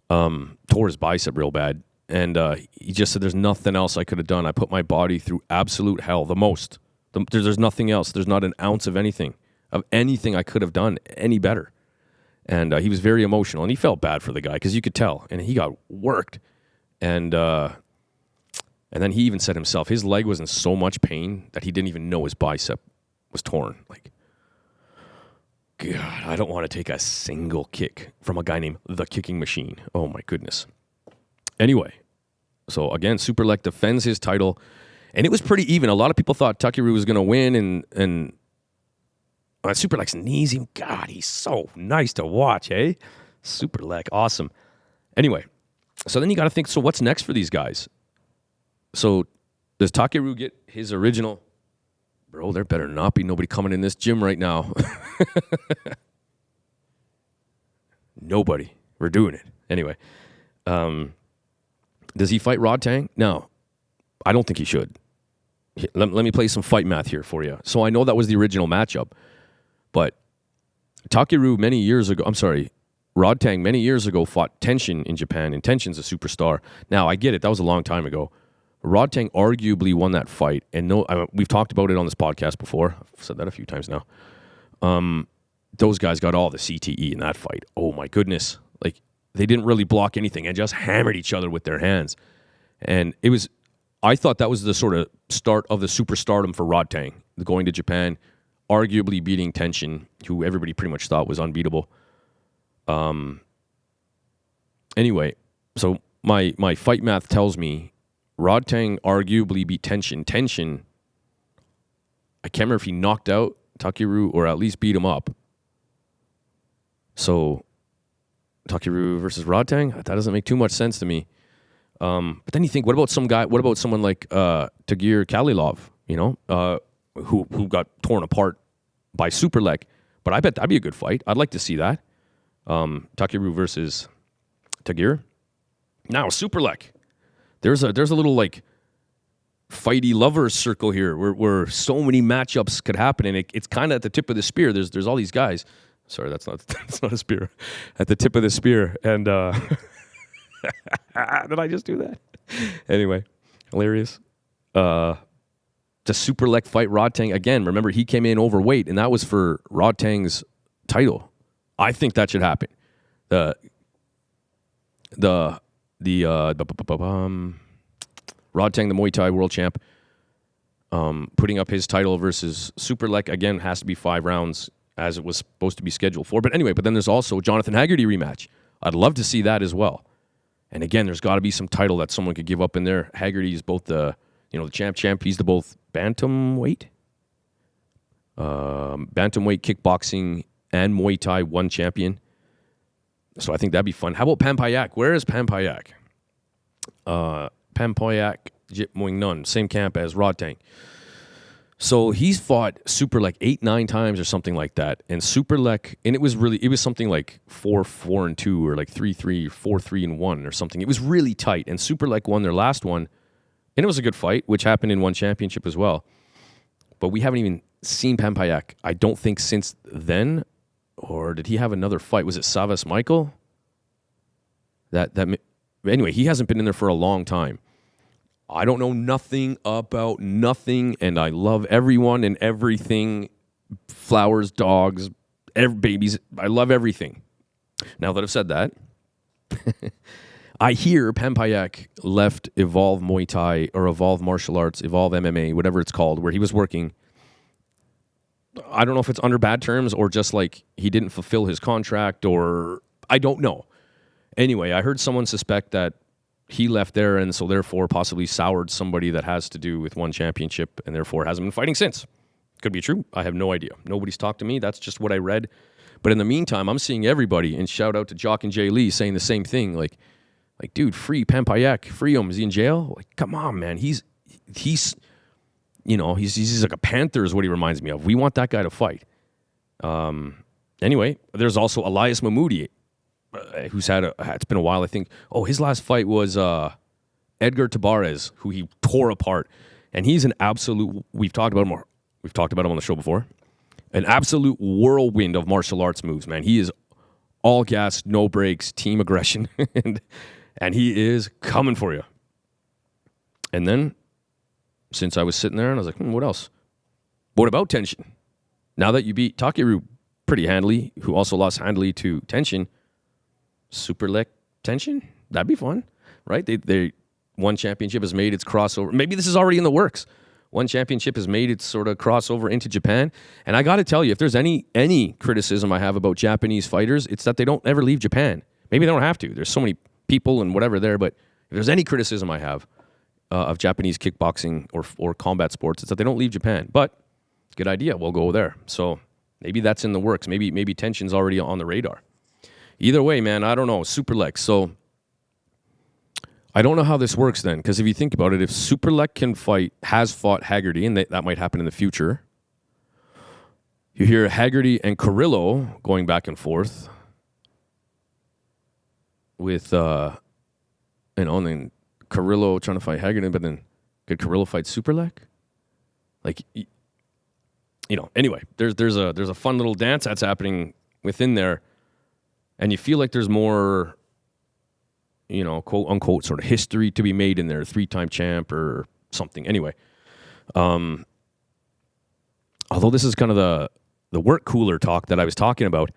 Tore his bicep real bad. And he just said, there's nothing else I could have done. I put my body through absolute hell, the most. There's nothing else. There's not an ounce of anything I could have done any better. And he was very emotional. And he felt bad for the guy because you could tell. And he got worked. And then he even said himself, his leg was in so much pain that he didn't even know his bicep was torn. God, I don't want to take a single kick from a guy named The Kicking Machine. Oh, my goodness. Anyway, so again, Superlek defends his title, and it was pretty even. A lot of people thought Takeru was going to win, and Superlek's knees, God, he's so nice to watch, eh? Superlek, awesome. Anyway, so then you got to think, so what's next for these guys? So does Takeru get his original? Bro, there better not be nobody coming in this gym right now. Nobody. We're doing it. Anyway, does he fight Rodtang? No, I don't think he should. Let me play some fight math here for you. So I know that was the original matchup, but Takeru Rodtang many years ago fought Tenshin in Japan, and Tenshin's a superstar. Now, I get it. That was a long time ago. Rodtang arguably won that fight, and we've talked about it on this podcast before. I've said that a few times now. Those guys got all the CTE in that fight. Oh, my goodness. They didn't really block anything and just hammered each other with their hands. And I thought that was the sort of start of the superstardom for Rodtang, going to Japan, arguably beating Tenshin, who everybody pretty much thought was unbeatable. Anyway, so my fight math tells me Rodtang arguably beat Tenshin. Tenshin, I can't remember if he knocked out Takeru or at least beat him up. So Takeru versus Rodtang, that doesn't make too much sense to me. But then you think, what about someone like Tagir Kalilov, who got torn apart by Superlek? But I bet that'd be a good fight. I'd like to see that. Takeru versus Tagir. Now Superlek. There's a little fighty lovers circle here where so many matchups could happen, and it's kind of at the tip of the spear. There's all these guys. Sorry, that's not a spear. At the tip of the spear. And did I just do that? Anyway, hilarious. The Superlek fight Rodtang again. Remember, he came in overweight, and that was for Rodtang's title. I think that should happen. The Rodtang, the Muay Thai world champ, putting up his title versus Superlek again has to be 5 rounds, as it was supposed to be scheduled for. But anyway, then there's also Jonathan Haggerty rematch. I'd love to see that as well. And again, there's got to be some title that someone could give up in there. Haggerty is both the champ. He's the both bantamweight kickboxing and Muay Thai 1 champion. So I think that'd be fun. How about Pampayak? Where is Pampayak? Pampayak Jip Muing Nun, same camp as Rodtang. So he's fought Superlek 8-9 times or something like that. And Superlek, and it was something like 4-4-2 or 3-3, 4-3-1 or something. It was really tight. And Superlek won their last one. And it was a good fight, which happened in one championship as well. But we haven't even seen Pampayak, I don't think, since then. Or did he have another fight? Was it Savas Michael? Anyway, he hasn't been in there for a long time. I don't know nothing about nothing, and I love everyone and everything. Flowers, dogs, babies. I love everything. Now that I've said that, I hear Pampayak left Evolve Muay Thai or Evolve Martial Arts, Evolve MMA, whatever it's called, where he was working. I don't know if it's under bad terms or just like he didn't fulfill his contract, or I don't know. Anyway, I heard someone suspect that he left there and so therefore possibly soured somebody that has to do with one championship and therefore hasn't been fighting since. Could be true. I have no idea. Nobody's talked to me. That's just what I read. But in the meantime, I'm seeing everybody, and shout out to Jock and Jay Lee saying the same thing. Like, dude, free Pampayak, free him. Is he in jail? Like, come on, man. He's like a panther is what he reminds me of. We want that guy to fight. Anyway, there's also Elias Mahmoudi, who's it's been a while, I think. Oh, his last fight was Edgar Tabarez, who he tore apart. And he's an absolute, we've talked about him on the show before, an absolute whirlwind of martial arts moves, man. He is all gas, no brakes, team aggression, and he is coming for you. And then, since I was sitting there, and I was like, what else? What about Tenshin? Now that you beat Takeru pretty handily, who also lost handily to Tenshin, Superlek Tenshin? That'd be fun, right? They one championship has made its crossover. Maybe this is already in the works. One championship has made its sort of crossover into Japan. And I got to tell you, if there's any criticism I have about Japanese fighters, it's that they don't ever leave Japan. Maybe they don't have to. There's so many people and whatever there, but if there's any criticism I have of Japanese kickboxing or combat sports, it's that they don't leave Japan. But good idea. We'll go there. So maybe that's in the works. Maybe Tenshin's already on the radar. Either way, man, I don't know. Superlek. So I don't know how this works then, because if you think about it, if Superlek has fought Haggerty, and that might happen in the future, you hear Haggerty and Carrillo going back and forth with, and then Carrillo trying to fight Haggerty, but then could Carrillo fight Superlek? Like, anyway, there's a fun little dance that's happening within there, and you feel like there's more, quote unquote, sort of history to be made in there, 3-time champ or something. Anyway, although this is kind of the work cooler talk that I was talking about,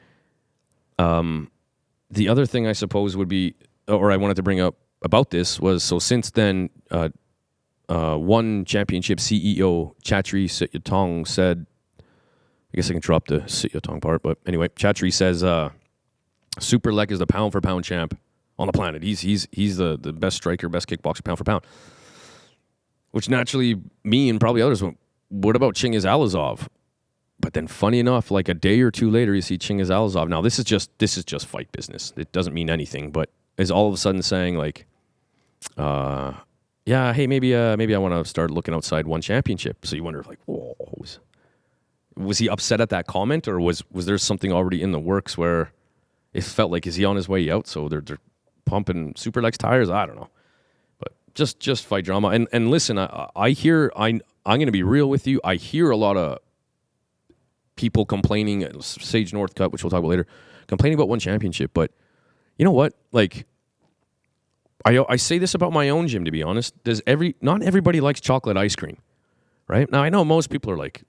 the other thing I suppose would be, or I wanted to bring up about this was, so since then, one championship CEO, Chatri Sityatong, said, I guess I can drop the Sityatong part, but anyway, Chatri says, Superlek is the pound for pound champ on the planet. He's the best striker, best kickboxer, pound for pound. Which naturally, me and probably others went, what about Chingiz Alazov? But then, funny enough, like a day or two later, you see Chingiz Alazov. Now, this is just fight business. It doesn't mean anything, but is all of a sudden saying like, yeah, hey, maybe I want to start looking outside one championship. So you wonder, like, whoa, was he upset at that comment, or was there something already in the works where it felt like, is he on his way out? So they're pumping Superlek's tires. I don't know, but just fight drama. And listen, I hear, I'm going to be real with you. I hear a lot of people complaining, Sage Northcutt, which we'll talk about later, complaining about one championship. But you know what? Like, I say this about my own gym, to be honest. Not everybody likes chocolate ice cream, right? Now, I know most people are like,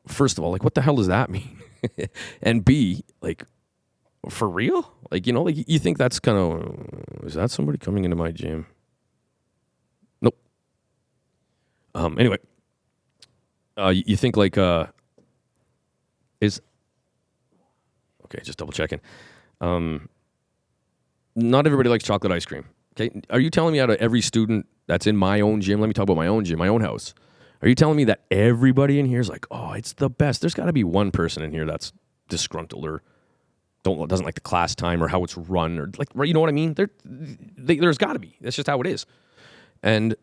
first of all, like, what the hell does that mean? And B, like, for real? Like, like you think that's kind of, is that somebody coming into my gym? Nope. Anyway, you think like, just double checking. Not everybody likes chocolate ice cream. Okay. Are you telling me out of every student that's in my own gym, let me talk about my own gym, my own house. Are you telling me that everybody in here is like, oh, it's the best? There's got to be one person in here that's disgruntled or doesn't like the class time or how it's run, or like, you know what I mean? There's got to be. That's just how it is. And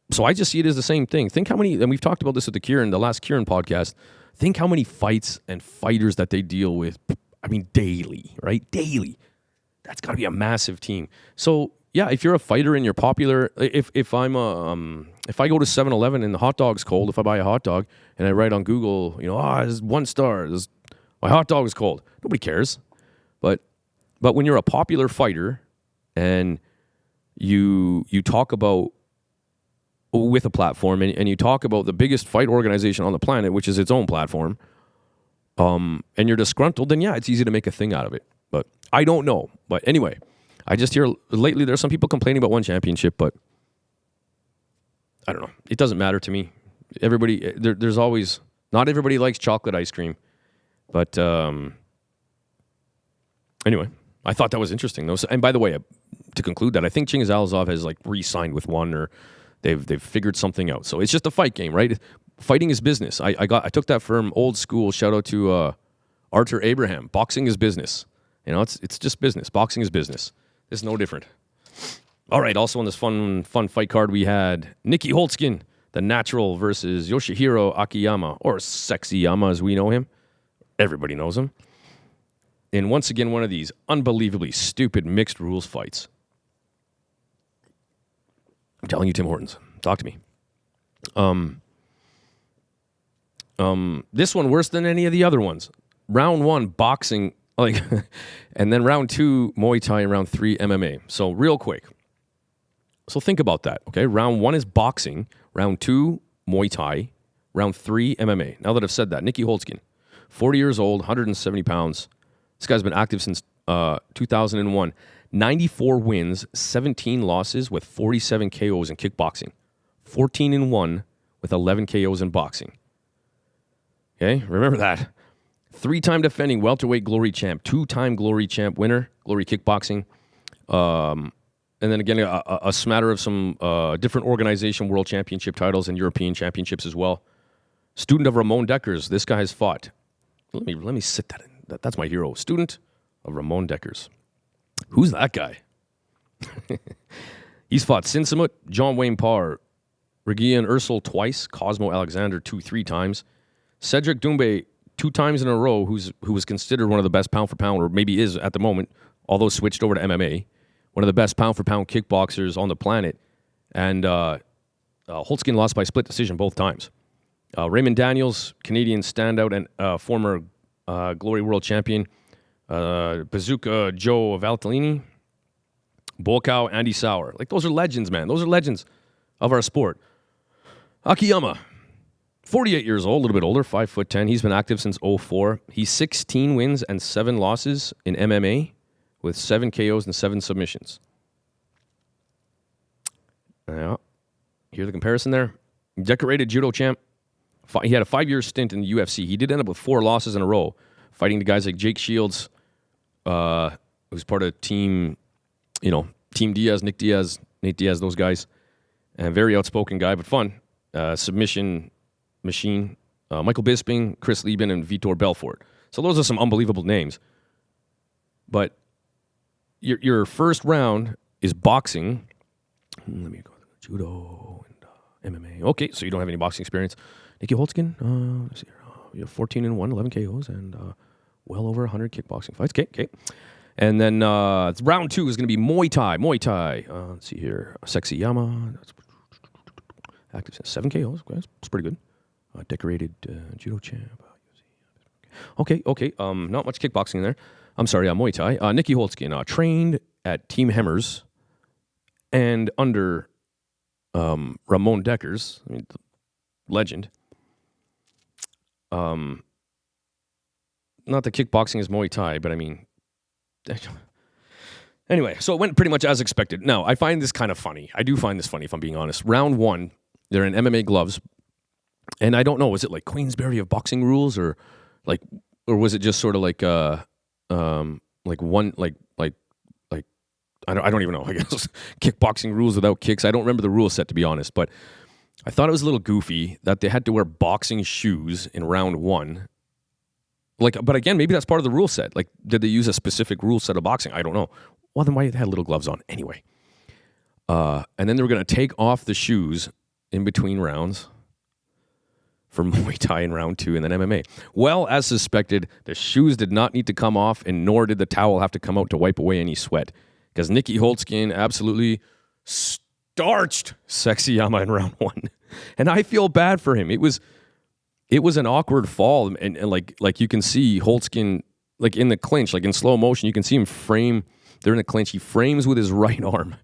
so I just see it as the same thing. Think how many, and we've talked about this at the last Kieran podcast. Think how many fights and fighters that they deal with. I mean, daily, right? Daily. That's got to be a massive team. So yeah, if you're a fighter and you're popular, if I go to 7-Eleven and the hot dog's cold, if I buy a hot dog and I write on Google, it's 1 star, my hot dog is cold. Nobody cares. But when you're a popular fighter and you talk about with a platform and you talk about the biggest fight organization on the planet, which is its own platform, and you're disgruntled, then yeah, it's easy to make a thing out of it. But I don't know. But anyway, I just hear lately there's some people complaining about one championship, but I don't know. It doesn't matter to me. Everybody, there's always, not everybody likes chocolate ice cream, but anyway, I thought that was interesting though. So, and by the way, to conclude that, I think Chingiz Alazov has like re-signed with one, or they've figured something out. So it's just a fight game, right? Fighting is business. I took that from old school. Shout out to Arthur Abraham. Boxing is business. You know, it's just business. Boxing is business. It's no different. All right. Also on this fun fight card, we had Nikki Holtzkin, the natural, versus Yoshihiro Akiyama, or Sexy Yama as we know him. Everybody knows him. And once again, one of these unbelievably stupid mixed rules fights. I'm telling you, Tim Hortons, talk to me. This one worse than any of the other ones. Round 1, boxing, like, and then round 2, Muay Thai, and round 3, MMA. So real quick. So think about that, okay? Round 1 is boxing. Round 2, Muay Thai. Round 3, MMA. Now that I've said that, Nikki Holtzkin, 40 years old, 170 pounds. This guy's been active since 2001. 94 wins, 17 losses with 47 KOs in kickboxing. 14-1 with 11 KOs in boxing. Okay, remember that. 3-time defending welterweight glory champ, 2-time glory champ winner, glory kickboxing. And then again, a smatter of some different organization world championship titles and European championships as well. Student of Ramon Deckers. This guy has fought. Let me sit that in. That's my hero. Student of Ramon Deckers. Who's that guy? He's fought Sinsamut, John Wayne Parr, Regian Ursel twice, Cosmo Alexander 3 times, Cedric Doumbé 2 times in a row, who was considered one of the best pound for pound, or maybe is at the moment, although switched over to MMA, one of the best pound for pound kickboxers on the planet. And Holtzkin lost by split decision both times. Raymond Daniels, Canadian standout and former Glory World Champion. Bazooka Joe Valtellini. Bolkow, Andy Sauer. Like, those are legends, man. Those are legends of our sport. Akiyama, 48 years old, a little bit older, 5'10". He's been active since 2004. He's 16 wins and 7 losses in MMA with 7 KOs and 7 submissions. Yeah. Here's the comparison there. Decorated judo champ. He had a 5-year stint in the UFC. He did end up with 4 losses in a row, fighting the guys like Jake Shields, who's part of Team Diaz, Nate Diaz, those guys. And very outspoken guy, but fun. Submission machine. Michael Bisping, Chris Lieben, and Vitor Belfort. So those are some unbelievable names. But your first round is boxing. Let me go judo and MMA. Okay, so you don't have any boxing experience. Nikki Holtzkin, let's see here. You have 14-1, 11 KOs, and well over 100 kickboxing fights. Okay. And then round 2 is going to be Muay Thai. Let's see here. Sexy Yama. Active since 7 KOs. Okay, that's pretty good. Decorated judo champ. Okay. Not much kickboxing in there. I'm sorry, Muay Thai. Nikki Holtzkin, trained at Team Hemmers and under Ramon Deckers, legend. Not that kickboxing is Muay Thai, but anyway, so it went pretty much as expected. Now, I find this kind of funny. I do find this funny, if I'm being honest. Round 1, they're in MMA gloves, and I don't know, was it like Queensberry of boxing rules, or was it just sort of like I don't even know. I guess kickboxing rules without kicks. I don't remember the rule set, to be honest, but I thought it was a little goofy that they had to wear boxing shoes in round 1. But again, maybe that's part of the rule set. Like, did they use a specific rule set of boxing? I don't know. Well, then why they had little gloves on anyway? And then they were going to take off the shoes in between rounds for Muay Thai in round 2 and then MMA. Well, as suspected, the shoes did not need to come off, and nor did the towel have to come out to wipe away any sweat, because Nikki Holtzkin absolutely starched Sexy Yama in round 1. And I feel bad for him. It was an awkward fall, and like you can see Holtzkin, like in the clinch, like in slow motion, you can see him frame. They're in the clinch. He frames with his right arm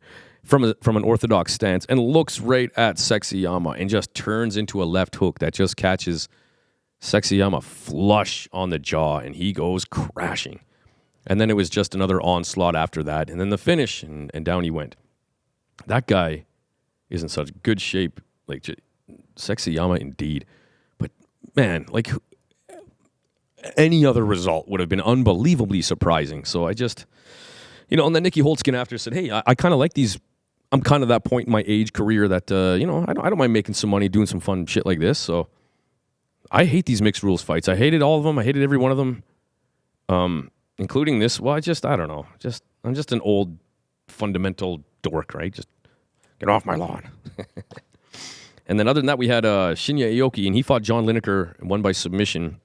from an orthodox stance and looks right at Sexy Yama and just turns into a left hook that just catches Sexy Yama flush on the jaw, and he goes crashing. And then it was just another onslaught after that. And then the finish, and down he went. That guy is in such good shape. Like, sexy Yama indeed. But, man, like, any other result would have been unbelievably surprising. So I just, and then Nikki Holtzkin after said, hey, I kind of like these. I'm kind of that point in my age career that, I don't mind making some money doing some fun shit like this. So I hate these mixed rules fights. I hated all of them. I hated every one of them, including this. Well, I don't know. I'm just an old fundamental dork, right? Just get off my lawn. And then other than that, we had Shinya Aoki, and he fought John Lineker and won by submission.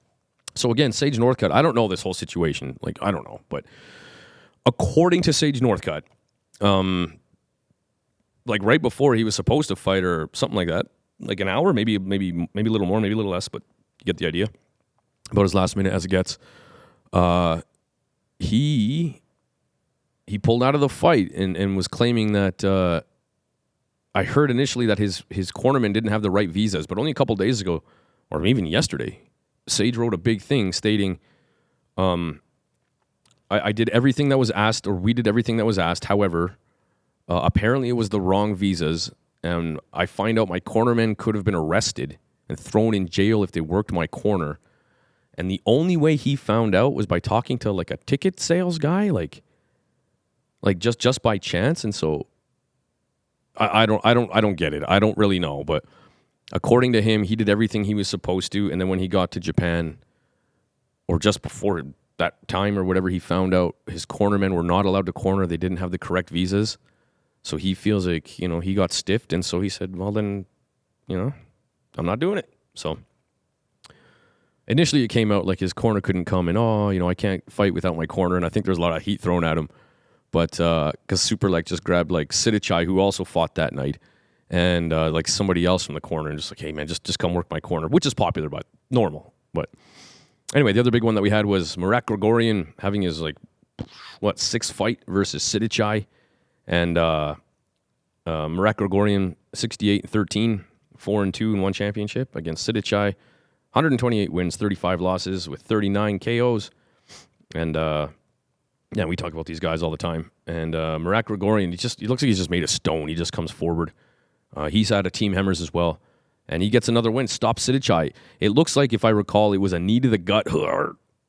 So again, Sage Northcutt, I don't know this whole situation. Like, I don't know. But according to Sage Northcutt, like right before he was supposed to fight or something like that, like an hour, maybe a little more, maybe a little less, but you get the idea. About his last minute as it gets. He pulled out of the fight and was claiming that I heard initially that his cornerman didn't have the right visas, but only a couple days ago, or even yesterday, Sage wrote a big thing stating, I did everything that was asked, or we did everything that was asked. However, apparently it was the wrong visas, and I find out my cornermen could have been arrested and thrown in jail if they worked my corner. And the only way he found out was by talking to like a ticket sales guy, like just by chance. And so I don't get it. I don't really know, but according to him, he did everything he was supposed to. And then when he got to Japan, or just before that time or whatever, he found out his cornermen were not allowed to corner. They didn't have the correct visas. So he feels like, he got stiffed. And so he said, well, then, I'm not doing it. So initially it came out like his corner couldn't come and, I can't fight without my corner. And I think there's a lot of heat thrown at him. But because Superlek just grabbed like Sidichai, who also fought that night, and like somebody else from the corner, and just like, hey man, just come work my corner, which is popular, but normal. But anyway, the other big one that we had was Murat Grigorian having his sixth fight versus Sidichai, and Murat Grigorian 68-13, 4-2 in one championship against Sidichai, 128 wins, 35 losses with 39 KOs, and yeah, we talk about these guys all the time. And Murat Grigorian, he looks like he's just made of stone. He just comes forward. He's had a team Hemmers as well. And he gets another win, stops Sidichai. It looks like, if I recall, it was a knee to the gut,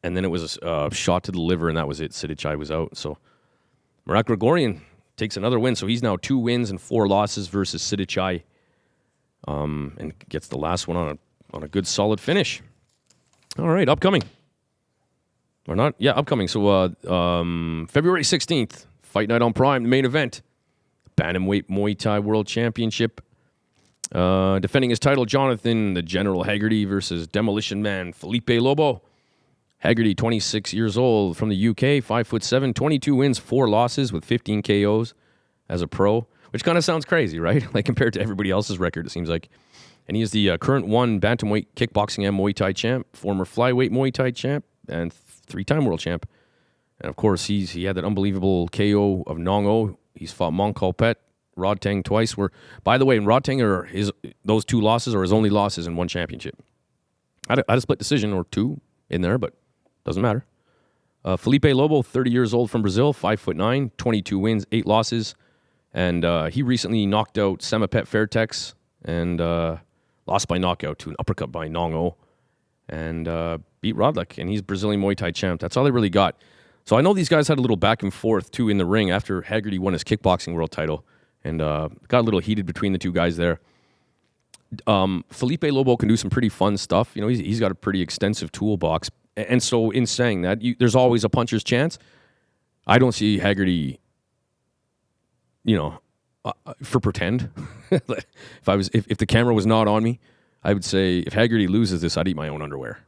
and then it was a shot to the liver, and that was it. Sidichai was out. So Murat Grigorian takes another win. So he's now 2 wins and 4 losses versus Sidichai, and gets the last one on a good, solid finish. All right, upcoming. Or not? Yeah, upcoming. So February 16th, Fight Night on Prime, the main event. Bantamweight Muay Thai World Championship. Defending his title, Jonathan, the General Haggerty versus Demolition Man, Felipe Lobo. Haggerty, 26 years old, from the UK, 5'7", 22 wins, 4 losses with 15 KOs as a pro, which kind of sounds crazy, right? Like compared to everybody else's record, it seems like. And he is the current Bantamweight kickboxing and Muay Thai champ, former flyweight Muay Thai champ, and 3-time world champ. And of course, he had that unbelievable KO of Nong O. He's fought Mong Kolpet, Rod Tang twice. By the way, in Rod Tang, those 2 losses are his only losses in one championship. I had a split decision or 2 in there, but doesn't matter. Felipe Lobo, 30 years old, from Brazil, 5'9", 22 wins, 8 losses. And he recently knocked out Semapet Fairtex and lost by knockout to an uppercut by Nong O. And beat Rodlek, and he's Brazilian Muay Thai champ. That's all they really got. So I know these guys had a little back and forth, too, in the ring after Haggerty won his kickboxing world title, and got a little heated between the 2 guys there. Felipe Lobo can do some pretty fun stuff. He's got a pretty extensive toolbox, and so in saying that, there's always a puncher's chance. I don't see Haggerty, for pretend. If the camera was not on me, I would say if Haggerty loses this, I'd eat my own underwear.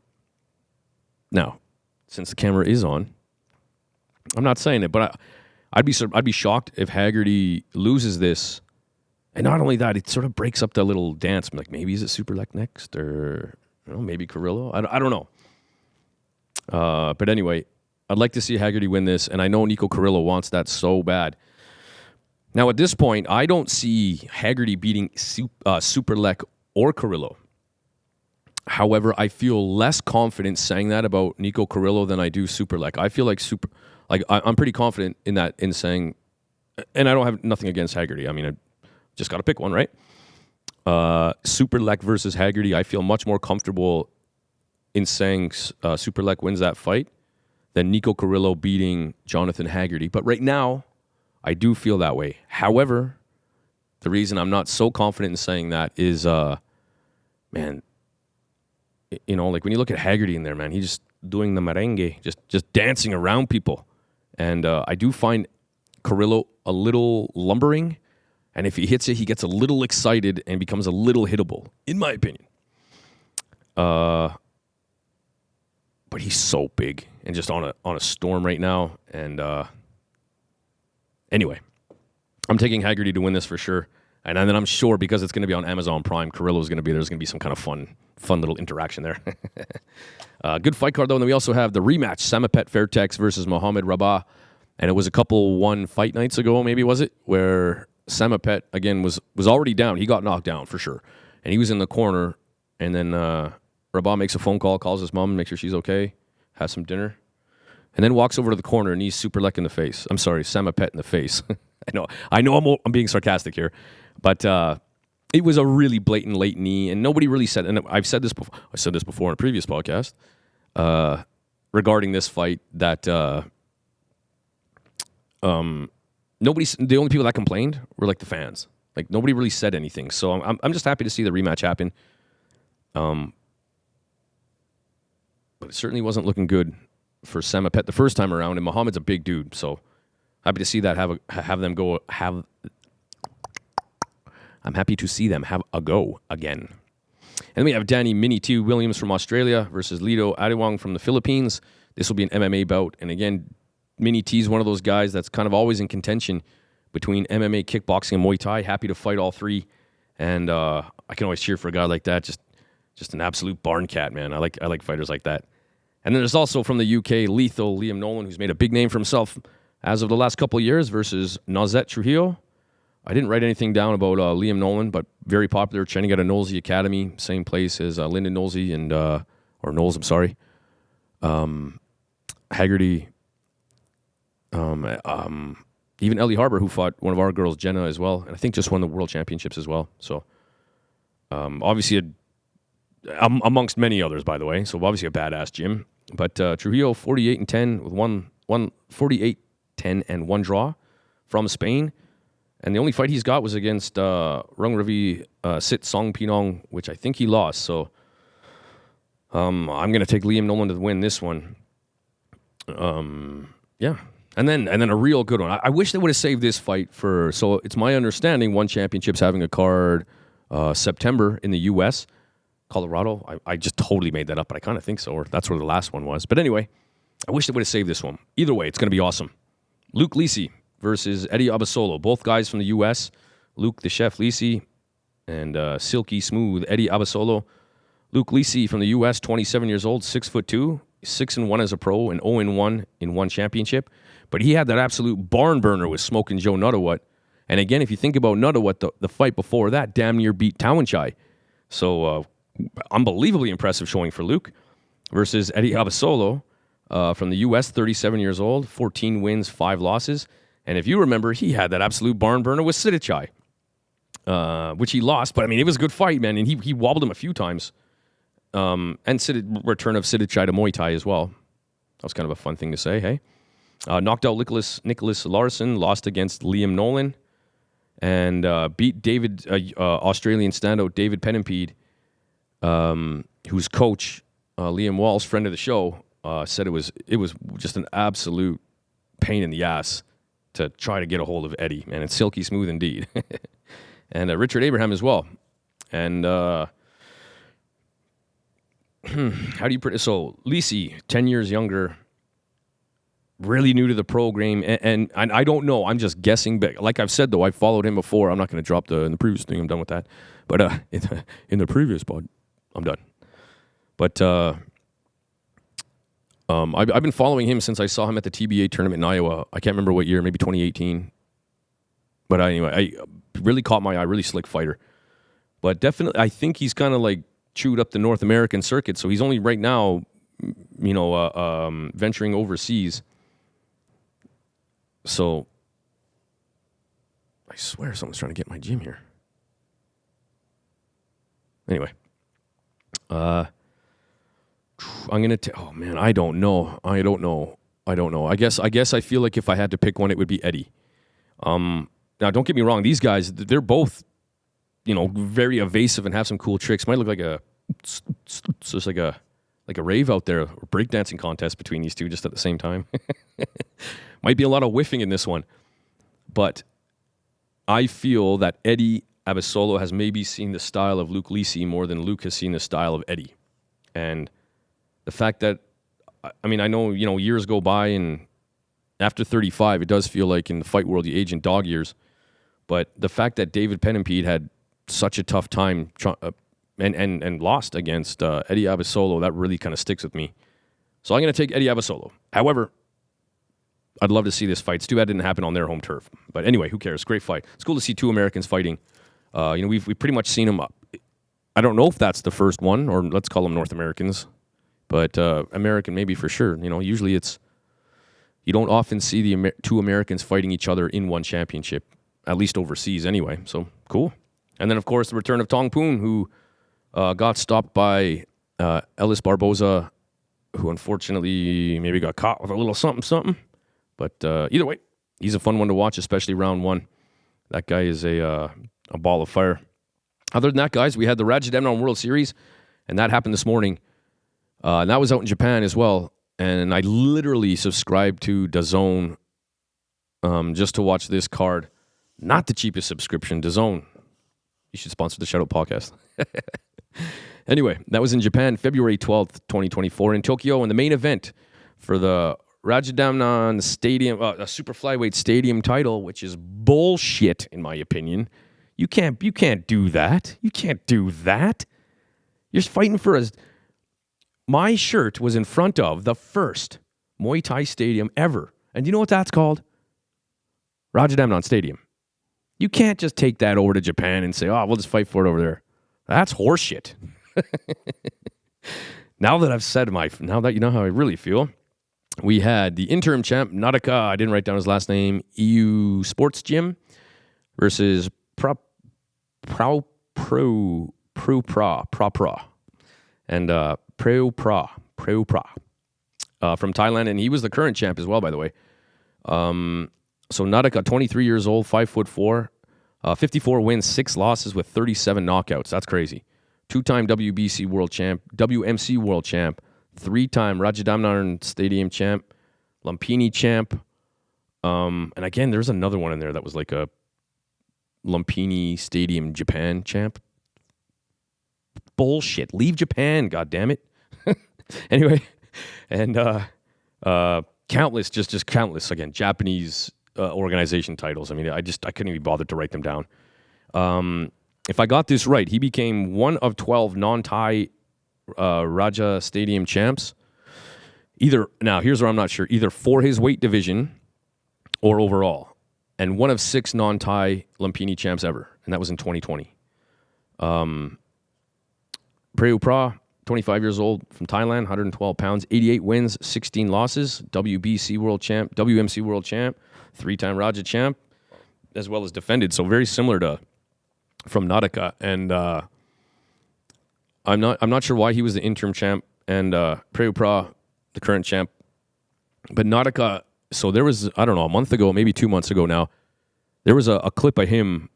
Now, since the camera is on, I'm not saying it, but I'd be shocked if Haggerty loses this. And not only that, it sort of breaks up that little dance. I'm like, maybe is it Superlek next, or maybe Carrillo? I don't know. But anyway, I'd like to see Haggerty win this, and I know Nico Carrillo wants that so bad. Now, at this point, I don't see Haggerty beating Superlek or Carrillo. However, I feel less confident saying that about Nico Carrillo than I do Superlek. I feel like like I'm pretty confident in that, in saying, and I don't have nothing against Haggerty. I mean, I just got to pick one, right? Superlek versus Haggerty. I feel much more comfortable in saying Superlek wins that fight than Nico Carrillo beating Jonathan Haggerty. But right now, I do feel that way. However, the reason I'm not so confident in saying that is, man, you know, like when you look at Haggerty in there, man, he's just doing the merengue, just dancing around people. And I do find Carrillo a little lumbering. And if he hits it, he gets a little excited and becomes a little hittable, in my opinion. But he's so big and just on a storm right now. And anyway, I'm taking Haggerty to win this for sure. And then I'm sure because it's going to be on Amazon Prime, Carrillo's going to be there. There's going to be some kind of fun little interaction there. Good fight card, though. And then we also have the rematch, Samapet Fairtex versus Mohamed Rabah. And it was a couple one fight nights ago, maybe, was it? Where Samapet, again, was already down. He got knocked down for sure. And he was in the corner. And then Rabah makes a phone call, calls his mom, makes sure she's okay, has some dinner. And then walks over to the corner and he's Superlek in the face. I'm sorry, Samapet in the face. I know I'm being sarcastic here. But it was a really blatant late knee, and nobody really said, and I've said this before. I said this before in a previous podcast regarding this fight that nobody. The only people that complained were like the fans. Like nobody really said anything. So I'm just happy to see the rematch happen. But it certainly wasn't looking good for Samapet the first time around, and Muhammad's a big dude, so happy to see that have them go have. I'm happy to see them have a go again. And then we have Danny Mini T. Williams from Australia versus Lito Adiwang from the Philippines. This will be an MMA bout. And again, Mini T is one of those guys that's kind of always in contention between MMA, kickboxing, and Muay Thai. Happy to fight all three. And I can always cheer for a guy like that. Just an absolute barn cat, man. I like fighters like that. And then there's also from the UK, lethal Liam Nolan, who's made a big name for himself as of the last couple of years, versus Nazet Trujillo. I didn't write anything down about Liam Nolan, but very popular, training at a Knowlesy Academy, same place as Lyndon Knowlesy and or Knowles, I'm sorry. Haggerty, even Ellie Harbour, who fought one of our girls, Jenna, as well, and I think just won the world championships as well. So obviously, amongst many others, by the way. So obviously a badass gym. But Trujillo, 48-10 with one 48-10 and one draw from Spain. And the only fight he's got was against Rungrevi Sit Song Pinong, which I think he lost. So I'm going to take Liam Nolan to win this one. Yeah. And then a real good one. I wish they would have saved this fight for... So it's my understanding One Championship's having a card September in the U.S., Colorado. I just totally made that up, but I kind of think so, or that's where the last one was. But anyway, I wish they would have saved this one. Either way, it's going to be awesome. Luke Lisi versus Eddie Abasolo. Both guys from the U.S. Luke the Chef Lisi and Silky Smooth Eddie Abasolo. Luke Lisi from the U.S., 27 years old, 6'2", 6-1 as a pro, and 0-1 in One Championship. But he had that absolute barn burner with Smoking Joe Nuttawut. And again, if you think about Nuttawut, the fight before that damn near beat Tawanchai. So unbelievably impressive showing for Luke versus Eddie Abasolo from the U.S., 37 years old, 14 wins, 5 losses. And if you remember, he had that absolute barn burner with Sidichai, which he lost. But, I mean, it was a good fight, man. And he wobbled him a few times. And return of Sidichai to Muay Thai as well. That was kind of a fun thing to say, hey? Knocked out Nicholas Larson, lost against Liam Nolan, and beat David, Australian standout David Penimpede, whose coach, Liam Walsh, friend of the show, said it was just an absolute pain in the ass to try to get a hold of Eddie, and it's silky smooth indeed. And Richard Abraham as well. And how do you so Lisi, 10 years younger, really new to the pro game, and I don't know, I'm just guessing, but like I've said though, I followed him before. I'm not going to drop in the previous thing, I'm done with that, but in the previous pod I'm done. But I've been following him since I saw him at the TBA tournament in Iowa. I can't remember what year, maybe 2018. But anyway, I really caught my eye, really slick fighter. But definitely, I think he's kind of like chewed up the North American circuit. So he's only right now, venturing overseas. So I swear someone's trying to get my gym here. Anyway, I'm gonna. Oh man, I don't know. I guess I feel like if I had to pick one, it would be Eddie. Now, don't get me wrong. These guys, they're both, very evasive and have some cool tricks. Might look like just like a rave out there, or breakdancing contest between these two just at the same time. Might be a lot of whiffing in this one, but I feel that Eddie Abasolo has maybe seen the style of Luke Lisi more than Luke has seen the style of Eddie. And the fact that, I know, years go by, and after 35, it does feel like in the fight world you age in dog years. But the fact that David Penimpede had such a tough time and lost against Eddie Abasolo, that really kind of sticks with me. So I'm going to take Eddie Abasolo. However, I'd love to see this fight. It's too bad it didn't happen on their home turf. But anyway, who cares? Great fight. It's cool to see two Americans fighting. We've pretty much seen them. I don't know if that's the first one, or let's call them North Americans. But American maybe for sure. Usually you don't often see the two Americans fighting each other in one championship, at least overseas anyway. So cool. And then, of course, the return of Tong Poon, who got stopped by Ellis Barboza, who unfortunately maybe got caught with a little something. But either way, he's a fun one to watch, especially round one. That guy is a ball of fire. Other than that, guys, we had the Rajadamnarn World Series, and that happened this morning. And that was out in Japan as well. And I literally subscribed to DAZN just to watch this card. Not the cheapest subscription, DAZN. You should sponsor the Shoutout Podcast. Anyway, that was in Japan, February 12th, 2024, in Tokyo. And the main event for the Rajadamnarn Stadium, Super Flyweight Stadium title, which is bullshit, in my opinion. You can't do that. You can't do that. You're fighting for a... My shirt was in front of the first Muay Thai stadium ever. And you know what that's called? Rajadamnarn Stadium. You can't just take that over to Japan and say, we'll just fight for it over there. That's horseshit. Now that you know how I really feel, we had the interim champ, Nadaka, I didn't write down his last name, EU Sports Gym, versus Pra. And Pra from Thailand, and he was the current champ as well, by the way. So Nadaka, 23 years old, 5'4", 54 wins, 6 losses with 37 knockouts. That's crazy. 2-time WBC world champ, WMC world champ, 3-time Rajadamnarn Stadium champ, Lumpini champ. And again, there's another one in there that was like a Lumpini Stadium Japan champ. Bullshit. Leave Japan, goddammit. Anyway, and countless, just countless, again, Japanese organization titles. I couldn't even bother to write them down. If I got this right, he became one of 12 non-Thai Raja Stadium champs. Now here's where I'm not sure, either for his weight division or overall. And one of 6 non-Thai Lumpini champs ever. And that was in 2020. Preu Pra, 25 years old, from Thailand, 112 pounds, 88 wins, 16 losses, WBC world champ, WMC world champ, 3-time Raja champ, as well as defended. So very similar to from Nadaka. And I'm not sure why he was the interim champ and Preu Pra, the current champ. But Nadaka, so there was, I don't know, a month ago, maybe 2 months ago now, there was a clip of him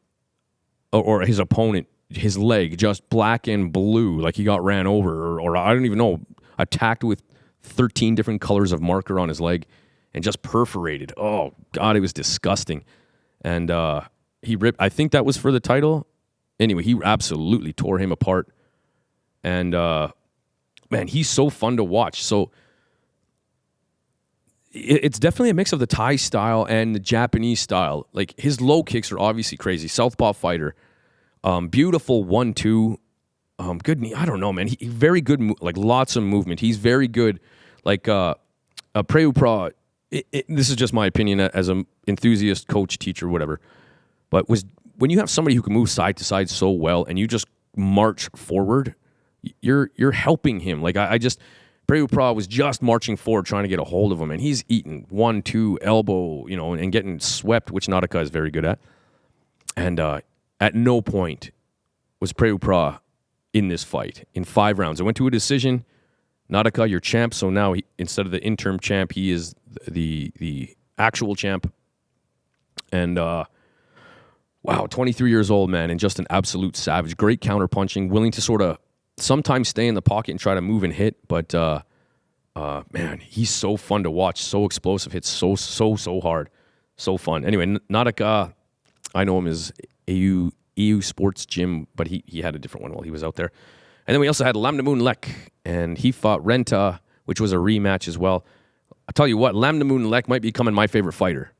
or his opponent, his leg just black and blue, like he got ran over, or I don't even know, attacked with 13 different colors of marker on his leg and just perforated. Oh, God, it was disgusting. And he ripped, I think that was for the title. Anyway, he absolutely tore him apart. And, man, he's so fun to watch. So it's definitely a mix of the Thai style and the Japanese style. Like, his low kicks are obviously crazy. Southpaw fighter. Beautiful 1-2. Good knee. I don't know, man. He very good, like lots of movement. He's very good. Like Preu Pra, this is just my opinion as an enthusiast, coach, teacher, whatever. But when you have somebody who can move side to side so well and you just march forward, you're helping him. Like I just, Prabhupada was just marching forward trying to get a hold of him, and he's eating 1-2 elbow, and getting swept, which Nadaka is very good at. And at no point was Prabhupada in this fight. In 5 rounds, it went to a decision. Nadaka, your champ, so now instead of the interim champ, he is the actual champ. And wow, 23 years old, man, and just an absolute savage. Great counter-punching, willing to sort of sometimes stay in the pocket and try to move and hit, but man, he's so fun to watch, so explosive, hits so hard, so fun. Anyway, Nadaka, I know him as EU Sports Gym, but he had a different one while he was out there. And then we also had Lamnamoonlek, and he fought Renta, which was a rematch as well. I tell you what, Lamnamoonlek might be becoming my favorite fighter.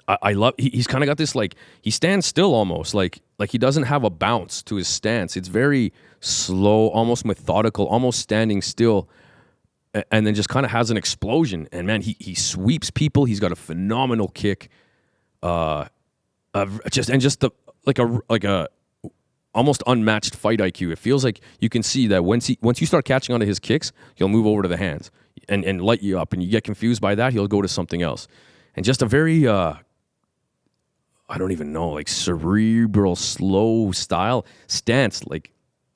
I love. He's kind of got this, like, he stands still almost, like he doesn't have a bounce to his stance. It's very slow, almost methodical, almost standing still, and then just kind of has an explosion. And man, he sweeps people. He's got a phenomenal kick. Just a almost unmatched fight IQ. It feels like you can see that once you start catching onto his kicks, he'll move over to the hands and light you up, and you get confused by that, he'll go to something else. And just a very I don't even know, like cerebral, slow stance, like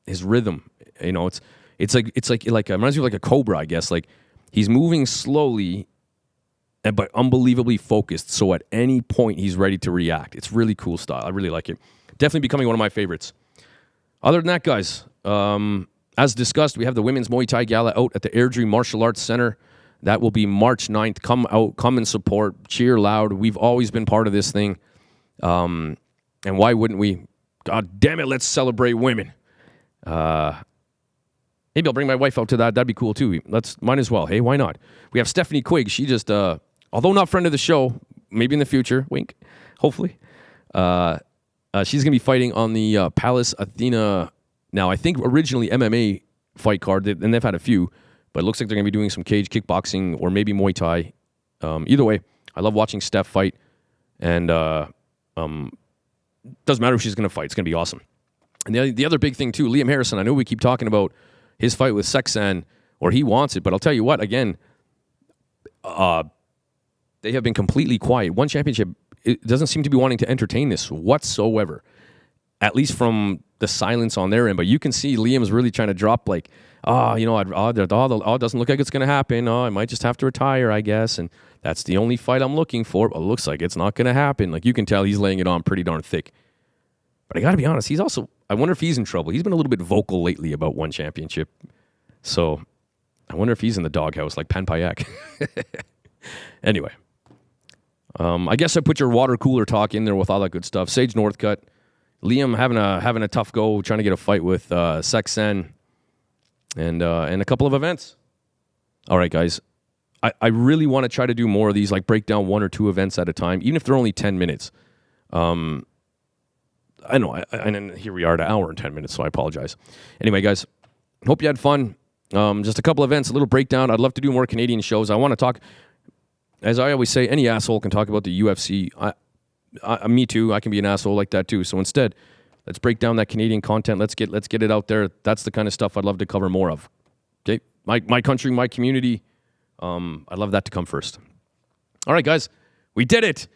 his rhythm. It's like it reminds me of like a cobra, I guess. Like he's moving slowly, but unbelievably focused. So at any point he's ready to react. It's really cool style. I really like it. Definitely becoming one of my favorites. Other than that, guys, as discussed, we have the Women's Muay Thai Gala out at the Airdrie Martial Arts Center. That will be March 9th. Come out, come and support, cheer loud. We've always been part of this thing. And why wouldn't we? God damn it, let's celebrate women. Maybe I'll bring my wife out to that. That'd be cool too. Might as well. Hey, why not? We have Stephanie Quigg. She just, although not friend of the show, maybe in the future, wink, hopefully. She's going to be fighting on the Palace Athena. Now, I think originally MMA fight card, and they've had a few, but it looks like they're going to be doing some cage kickboxing or maybe Muay Thai. Either way, I love watching Steph fight, and doesn't matter who she's going to fight. It's going to be awesome. And the other big thing, too, Liam Harrison, I know we keep talking about his fight with Sexan, or he wants it, but I'll tell you what, again, they have been completely quiet. One Championship, it doesn't seem to be wanting to entertain this whatsoever, at least from the silence on their end. But you can see Liam's really trying to drop, like, it doesn't look like it's going to happen. I might just have to retire, I guess. And that's the only fight I'm looking for. But it looks like it's not going to happen. Like, you can tell he's laying it on pretty darn thick. But I got to be honest, I wonder if he's in trouble. He's been a little bit vocal lately about One Championship. So I wonder if he's in the doghouse like Pan Payak. Anyway, I guess I put your water cooler talk in there with all that good stuff. Sage Northcutt, Liam having a tough go trying to get a fight with Sexan, and a couple of events. All right, guys, I really want to try to do more of these, like break down 1 or 2 events at a time, even if they're only 10 minutes. I know, and here we are at 1 hour and 10 minutes, so I apologize. Anyway, guys, hope you had fun. Just a couple events, a little breakdown. I'd love to do more Canadian shows. I want to talk, as I always say, any asshole can talk about the UFC. Me too. I can be an asshole like that too. So instead, let's break down that Canadian content. Let's get it out there. That's the kind of stuff I'd love to cover more of. Okay, my country, my community. I'd love that to come first. All right, guys, we did it.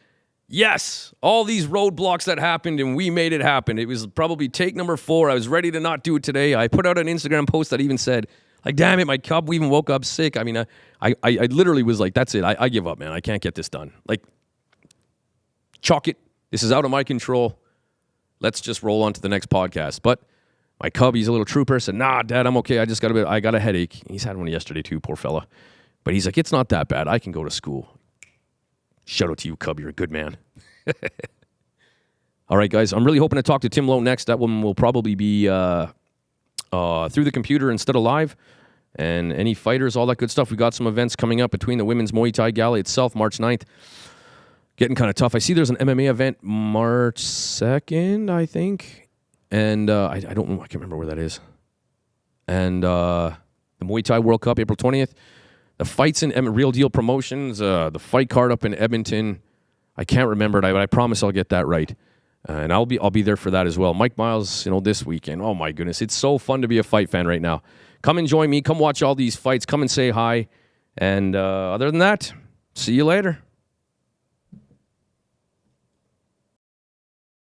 Yes, all these roadblocks that happened, and we made it happen. It was probably take number 4. I was ready to not do it today. I put out an Instagram post that even said, like, damn it, my cub even woke up sick. I mean, I literally was like, that's it. I give up, man. I can't get this done. Like, chalk it. This is out of my control. Let's just roll on to the next podcast. But my cub, he's a little trooper, said, nah, Dad, I'm okay. I got a headache. He's had one yesterday too, poor fella. But he's like, it's not that bad. I can go to school. Shout out to you, Cub. You're a good man. All right, guys. I'm really hoping to talk to Tim Lowe next. That one will probably be through the computer instead of live. And any fighters, all that good stuff. We got some events coming up between the Women's Muay Thai Gala itself, March 9th. Getting kind of tough. I see there's an MMA event March 2nd, I think. And I don't know. I can't remember where that is. And the Muay Thai World Cup, April 20th. The fights in Real Deal Promotions, the fight card up in Edmonton. I can't remember it, but I promise I'll get that right. And I'll be there for that as well. Mike Miles, this weekend. Oh my goodness, it's so fun to be a fight fan right now. come and join me. Come watch all these fights. Come and say hi. And other than that, see you later.